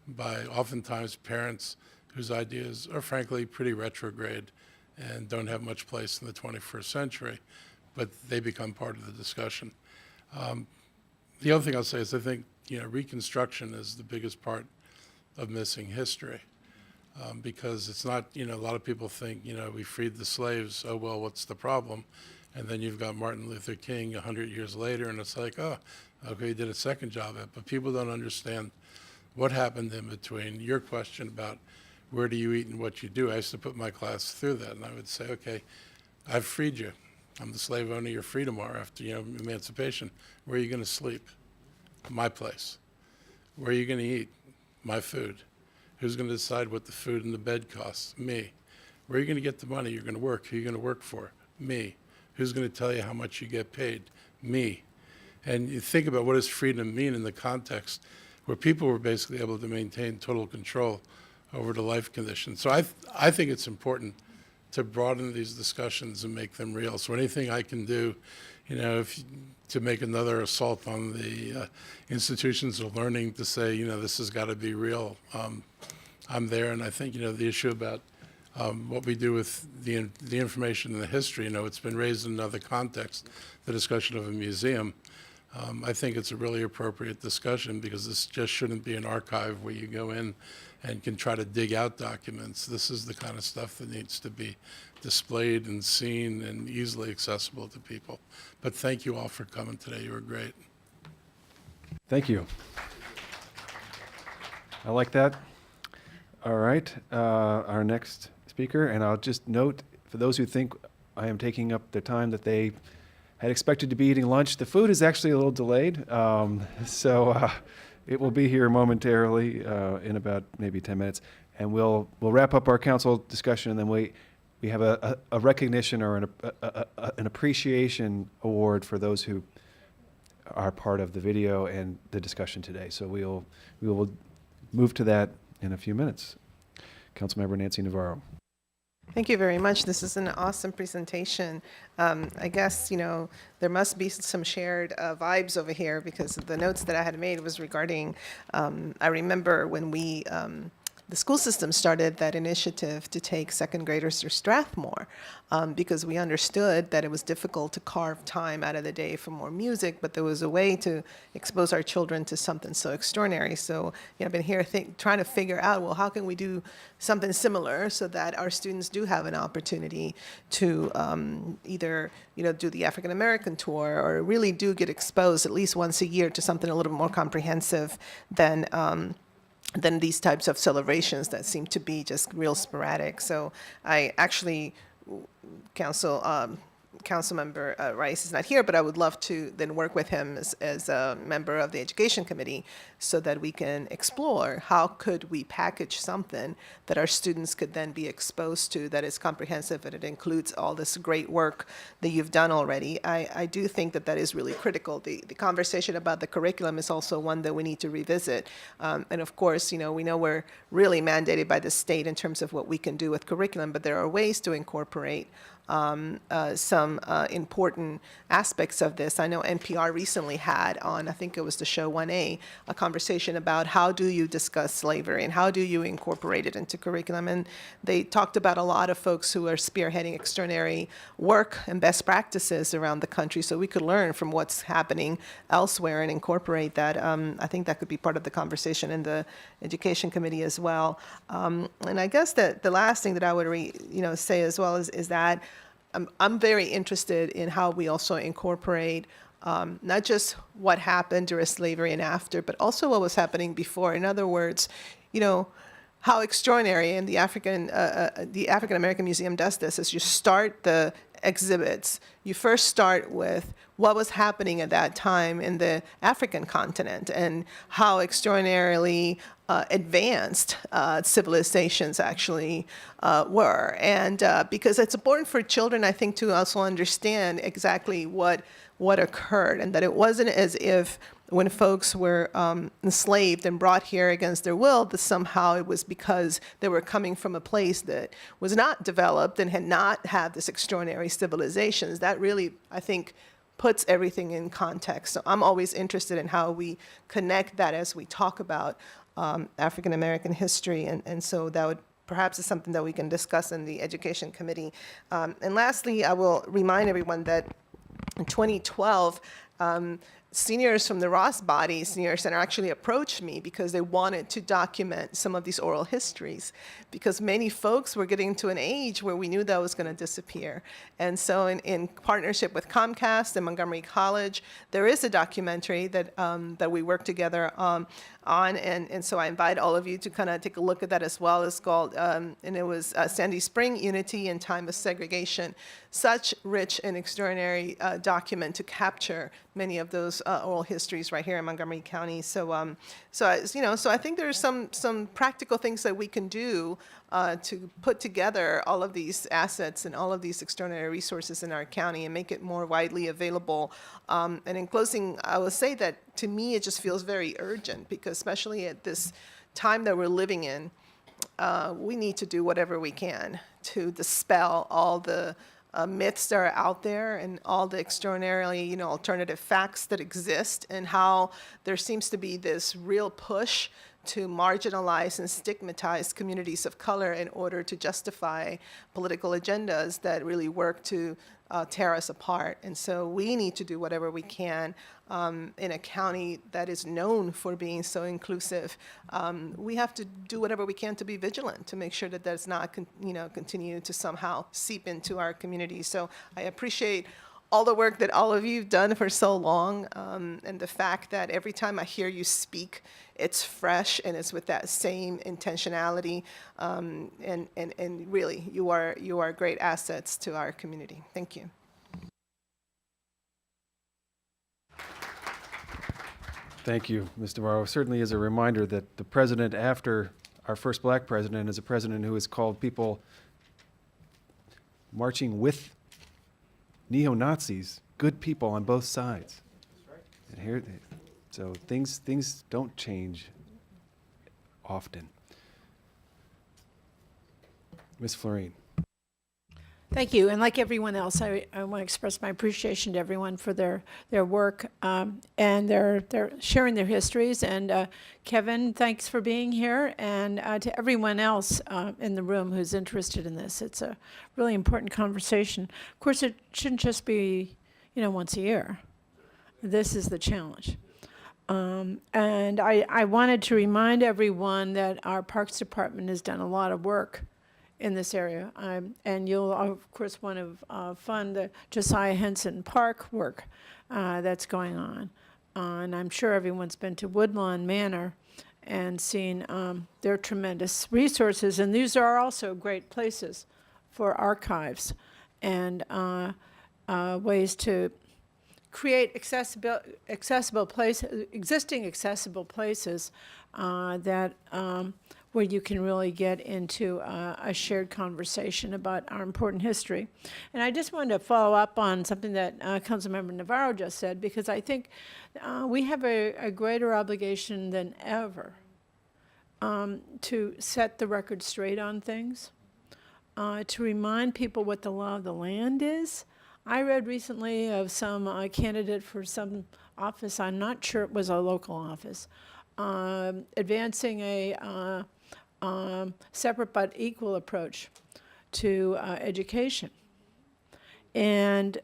by oftentimes parents whose ideas are frankly pretty retrograde and don't have much place in the 21st century, but they become part of the discussion. The other thing I'll say is I think Reconstruction is the biggest part of missing history, because it's not, a lot of people think, we freed the slaves, oh well, what's the problem? And then you've got Martin Luther King 100 years later, and it's like, oh, okay, he did a second job at it. But people don't understand what happened in between. Your question about where do you eat and what you do, I used to put my class through that, and I would say, okay, I've freed you. I'm the slave owner, you're free tomorrow after emancipation. Where are you going to sleep? My place. Where are you going to eat? My food. Who's going to decide what the food and the bed costs? Me. Where are you going to get the money you're going to work? Who are you going to work for? Me. Who's going to tell you how much you get paid? Me. And you think about what does freedom mean in the context where people were basically able to maintain total control over the life conditions. So I think it's important to broaden these discussions and make them real. So anything I can do, to make another assault on the institutions of learning to say, this has got to be real, I'm there. And I think, the issue about what we do with the information and the history, it's been raised in another context, the discussion of a museum. I think it's a really appropriate discussion, because this just shouldn't be an archive where you go in and can try to dig out documents. This is the kind of stuff that needs to be displayed and seen and easily accessible to people. But thank you all for coming today. You were great. Thank you. I like that. All right, our next speaker, and I'll just note, for those who think I am taking up the time that they had expected to be eating lunch, the food is actually a little delayed, so it will be here momentarily in about maybe 10 minutes, and we'll wrap up our council discussion, and then we have a recognition or an appreciation award for those who are part of the video and the discussion today. So we will move to that in a few minutes. Councilmember Nancy Navarro. Thank you very much. This is an awesome presentation. I guess, there must be some shared vibes over here, because the notes that I had made was regarding, I remember when the school system started that initiative to take second graders to Strathmore, because we understood that it was difficult to carve time out of the day for more music, but there was a way to expose our children to something so extraordinary. So I've been here trying to figure out, well, how can we do something similar so that our students do have an opportunity to either do the African American tour, or really do get exposed at least once a year to something a little bit more comprehensive than these types of celebrations that seem to be just real sporadic. So I actually, Councilmember Rice is not here, but I would love to then work with him as a member of the Education Committee so that we can explore how could we package something that our students could then be exposed to that is comprehensive and it includes all this great work that you've done already. I do think that that is really critical. The conversation about the curriculum is also one that we need to revisit. And of course, we know we're really mandated by the state in terms of what we can do with curriculum, but there are ways to incorporate some important aspects of this. I know NPR recently had on, I think it was the show 1A, a conversation about how do you discuss slavery and how do you incorporate it into curriculum. And they talked about a lot of folks who are spearheading extraordinary work and best practices around the country, so we could learn from what's happening elsewhere and incorporate that. I think that could be part of the conversation in the Education Committee as well. And I guess that the last thing that I would say as well is that I'm very interested in how we also incorporate not just what happened during slavery and after, but also what was happening before. In other words, how extraordinary, and the African American Museum does this, is you start the exhibits. You first start with what was happening at that time in the African continent and how extraordinarily advanced civilizations actually were. And because it's important for children, I think, to also understand exactly what occurred, and that it wasn't as if when folks were enslaved and brought here against their will, that somehow it was because they were coming from a place that was not developed and had not had this extraordinary civilizations. That really, I think, puts everything in context. So I'm always interested in how we connect that as we talk about African American history, and so that would perhaps is something that we can discuss in the Education Committee. And lastly, I will remind everyone that in 2012, seniors from the Ross Body Senior Center actually approached me because they wanted to document some of these oral histories, because many folks were getting to an age where we knew that was going to disappear. And so in partnership with Comcast and Montgomery College, there is a documentary that we work together on, and so I invite all of you to kind of take a look at that as well. It's called, and it was Sandy Spring, Unity in Time of Segregation. Such rich and extraordinary document to capture many of those oral histories right here in Montgomery County. So I think there's some practical things that we can do to put together all of these assets and all of these extraordinary resources in our county and make it more widely available. And in closing, I will say that to me it just feels very urgent, because especially at this time that we're living in, we need to do whatever we can to dispel all the myths that are out there and all the extraordinarily, alternative facts that exist, and how there seems to be this real push to marginalize and stigmatize communities of color in order to justify political agendas that really work to tear us apart. And so we need to do whatever we can in a county that is known for being so inclusive. We have to do whatever we can to be vigilant, to make sure that that's not continue to somehow seep into our community. So I appreciate all the work that all of you have done for so long, and the fact that every time I hear you speak, it's fresh and it's with that same intentionality, and really, you are great assets to our community. Thank you. Thank you, Ms. Navarro. Certainly is a reminder that the president after our first black president is a president who has called people marching with neo-Nazis good people on both sides. And here, so things don't change often. Ms. Florine. Thank you. And like everyone else, I want to express my appreciation to everyone for their work and their sharing their histories. And Kevin, thanks for being here. And to everyone else in the room who's interested in this, it's a really important conversation. Of course, it shouldn't just be, once a year. This is the challenge. And I wanted to remind everyone that our Parks Department has done a lot of work in this area. And you'll, of course, want to fund the Josiah Henson Park work that's going on. And I'm sure everyone's been to Woodlawn Manor and seen their tremendous resources. And these are also great places for archives and ways to create accessible places, existing accessible places that where you can really get into a shared conversation about our important history. And I just wanted to follow up on something that Councilmember Navarro just said, because I think we have a greater obligation than ever to set the record straight on things, to remind people what the law of the land is. I read recently of some candidate for some office, I'm not sure it was a local office, advancing a separate but equal approach to education. And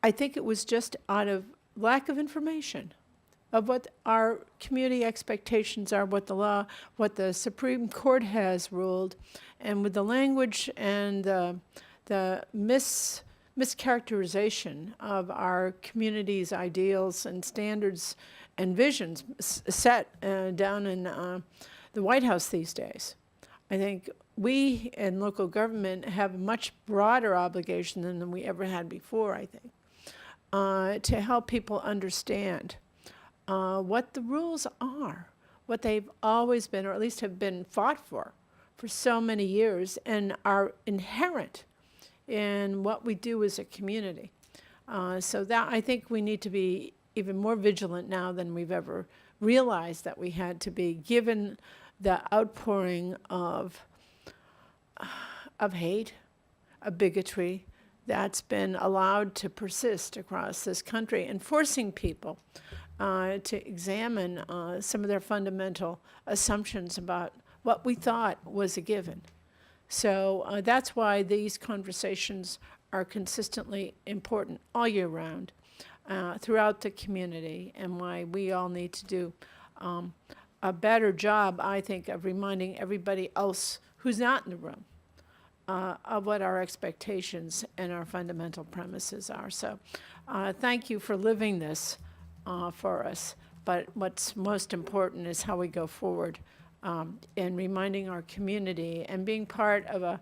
I think it was just out of lack of information of what our community expectations are, what the law, what the Supreme Court has ruled, and with the language and the mischaracterization of our community's ideals and standards and visions set down in the White House these days. I think we in local government have a much broader obligation than we ever had before, I think, to help people understand what the rules are, what they've always been, or at least have been fought for so many years, and are inherent in what we do as a community. So that, I think we need to be even more vigilant now than we've ever realized that we had to be, given the outpouring of hate, of bigotry that's been allowed to persist across this country, and forcing people to examine some of their fundamental assumptions about what we thought was a given. So that's why these conversations are consistently important all year round throughout the community, and why we all need to do a better job, I think, of reminding everybody else who's not in the room of what our expectations and our fundamental premises are. So thank you for living this for us. But what's most important is how we go forward in reminding our community and being part of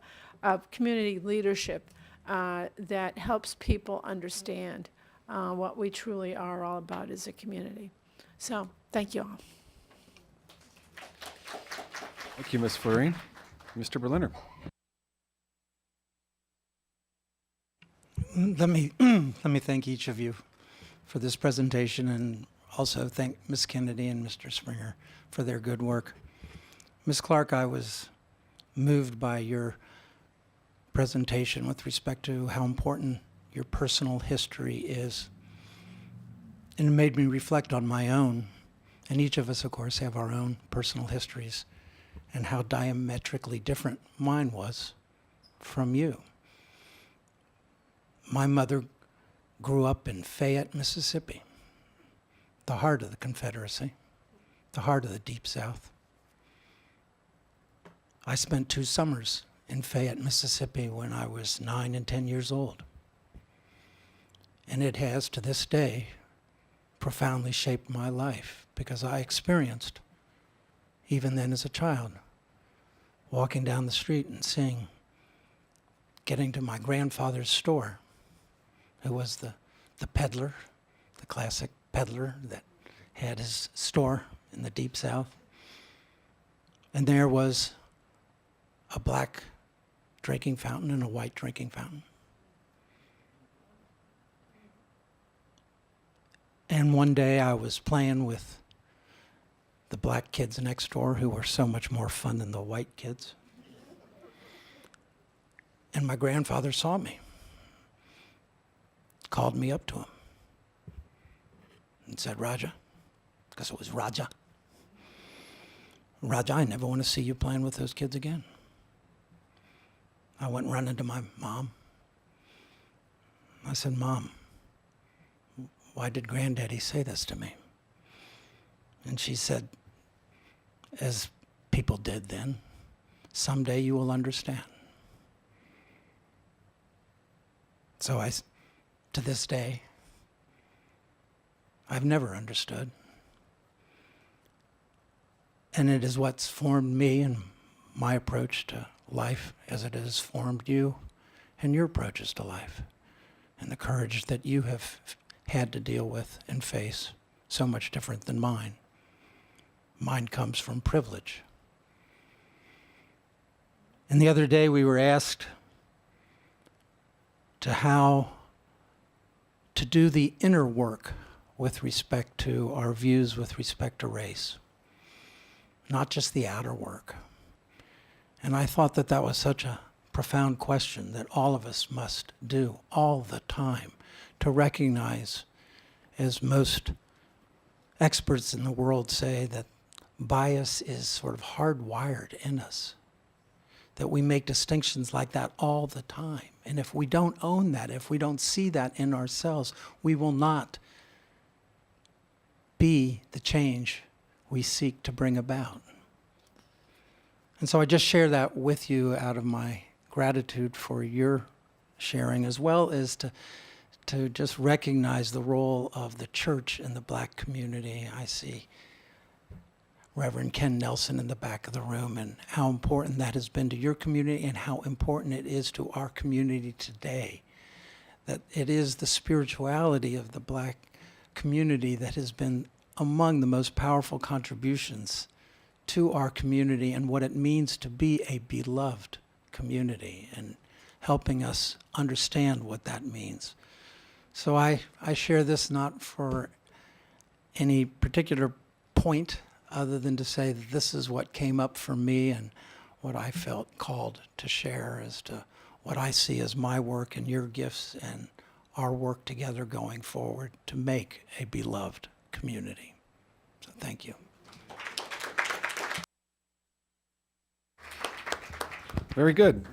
community leadership that helps people understand what we truly are all about as a community. So thank you all. Thank you, Ms. Florine. Mr. Berliner. Let me thank each of you for this presentation, and also thank Ms. Kennedy and Mr. Springer for their good work. Ms. Clark, I was moved by your presentation with respect to how important your personal history is. And it made me reflect on my own, and each of us, of course, have our own personal histories, and how diametrically different mine was from you. My mother grew up in Fayette, Mississippi, the heart of the Confederacy, the heart of the Deep South. I spent 2 summers in Fayette, Mississippi when I was 9 and 10 years old. And it has, to this day, profoundly shaped my life, because I experienced, even then as a child, walking down the street and seeing, getting to my grandfather's store, who was the peddler, the classic peddler that had his store in the Deep South. And there was a black drinking fountain and a white drinking fountain. And one day I was playing with the black kids next door who were so much more fun than the white kids. And my grandfather saw me, called me up to him, and said, Raja, because it was Raja, Raja, I never want to see you playing with those kids again. I went running to my mom. I said, Mom, why did Granddaddy say this to me? And she said, as people did then, someday you will understand. So to this day, I've never understood. And it is what's formed me and my approach to life as it has formed you and your approaches to life and the courage that you have had to deal with and face, so much different than mine. Mine comes from privilege. And the other day we were asked to do the inner work with respect to our views with respect to race, not just the outer work. And I thought that that was such a profound question that all of us must do all the time, to recognize, as most experts in the world say, that bias is sort of hardwired in us, that we make distinctions like that all the time. And if we don't own that, if we don't see that in ourselves, we will not be the change we seek to bring about. And so I just share that with you out of my gratitude for your sharing, as well as to just recognize the role of the church in the black community. I see Reverend Ken Nelson in the back of the room, and how important that has been to your community and how important it is to our community today. That it is the spirituality of the black community that has been among the most powerful contributions to our community and what it means to be a beloved community, and helping us understand what that means. So I share this not for any particular point, other than to say that this is what came up for me and what I felt called to share as to what I see as my work and your gifts and our work together going forward to make a beloved community. So thank you. Very good.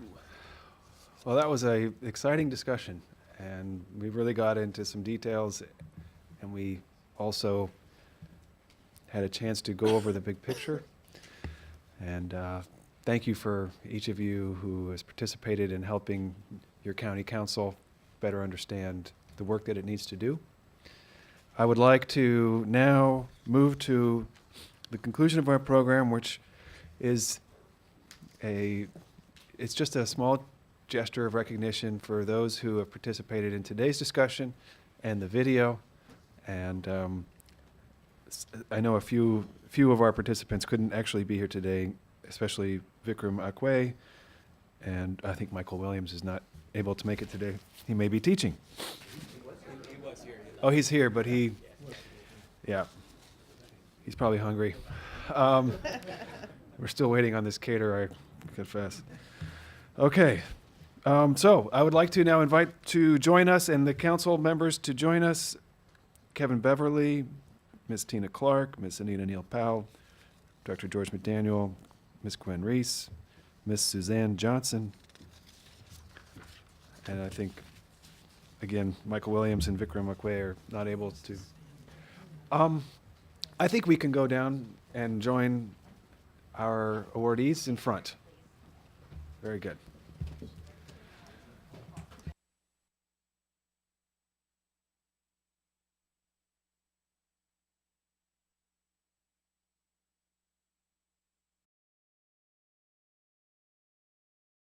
Well, that was an exciting discussion, and we really got into some details, and we also had a chance to go over the big picture. And thank you for each of you who has participated in helping your county council better understand the work that it needs to do. I would like to now move to the conclusion of our program, which is it's just a small gesture of recognition for those who have participated in today's discussion and the video. And I know a few of our participants couldn't actually be here today, especially Vikram Akwe, and I think Michael Williams is not able to make it today. He may be teaching. Oh, he's here, but he's probably hungry. We're still waiting on this caterer, I confess. Okay, so I would like to now invite to join us, and the council members to join us, Kevin Beverly, Ms. Tina Clark, Ms. Anita Neal Powell, Dr. George McDaniel, Ms. Gwen Reese, Ms. Suzanne Johnson, and I think, again, Michael Williams and Vikram Akwe are not able to. I think we can go down and join our awardees in front. Very good.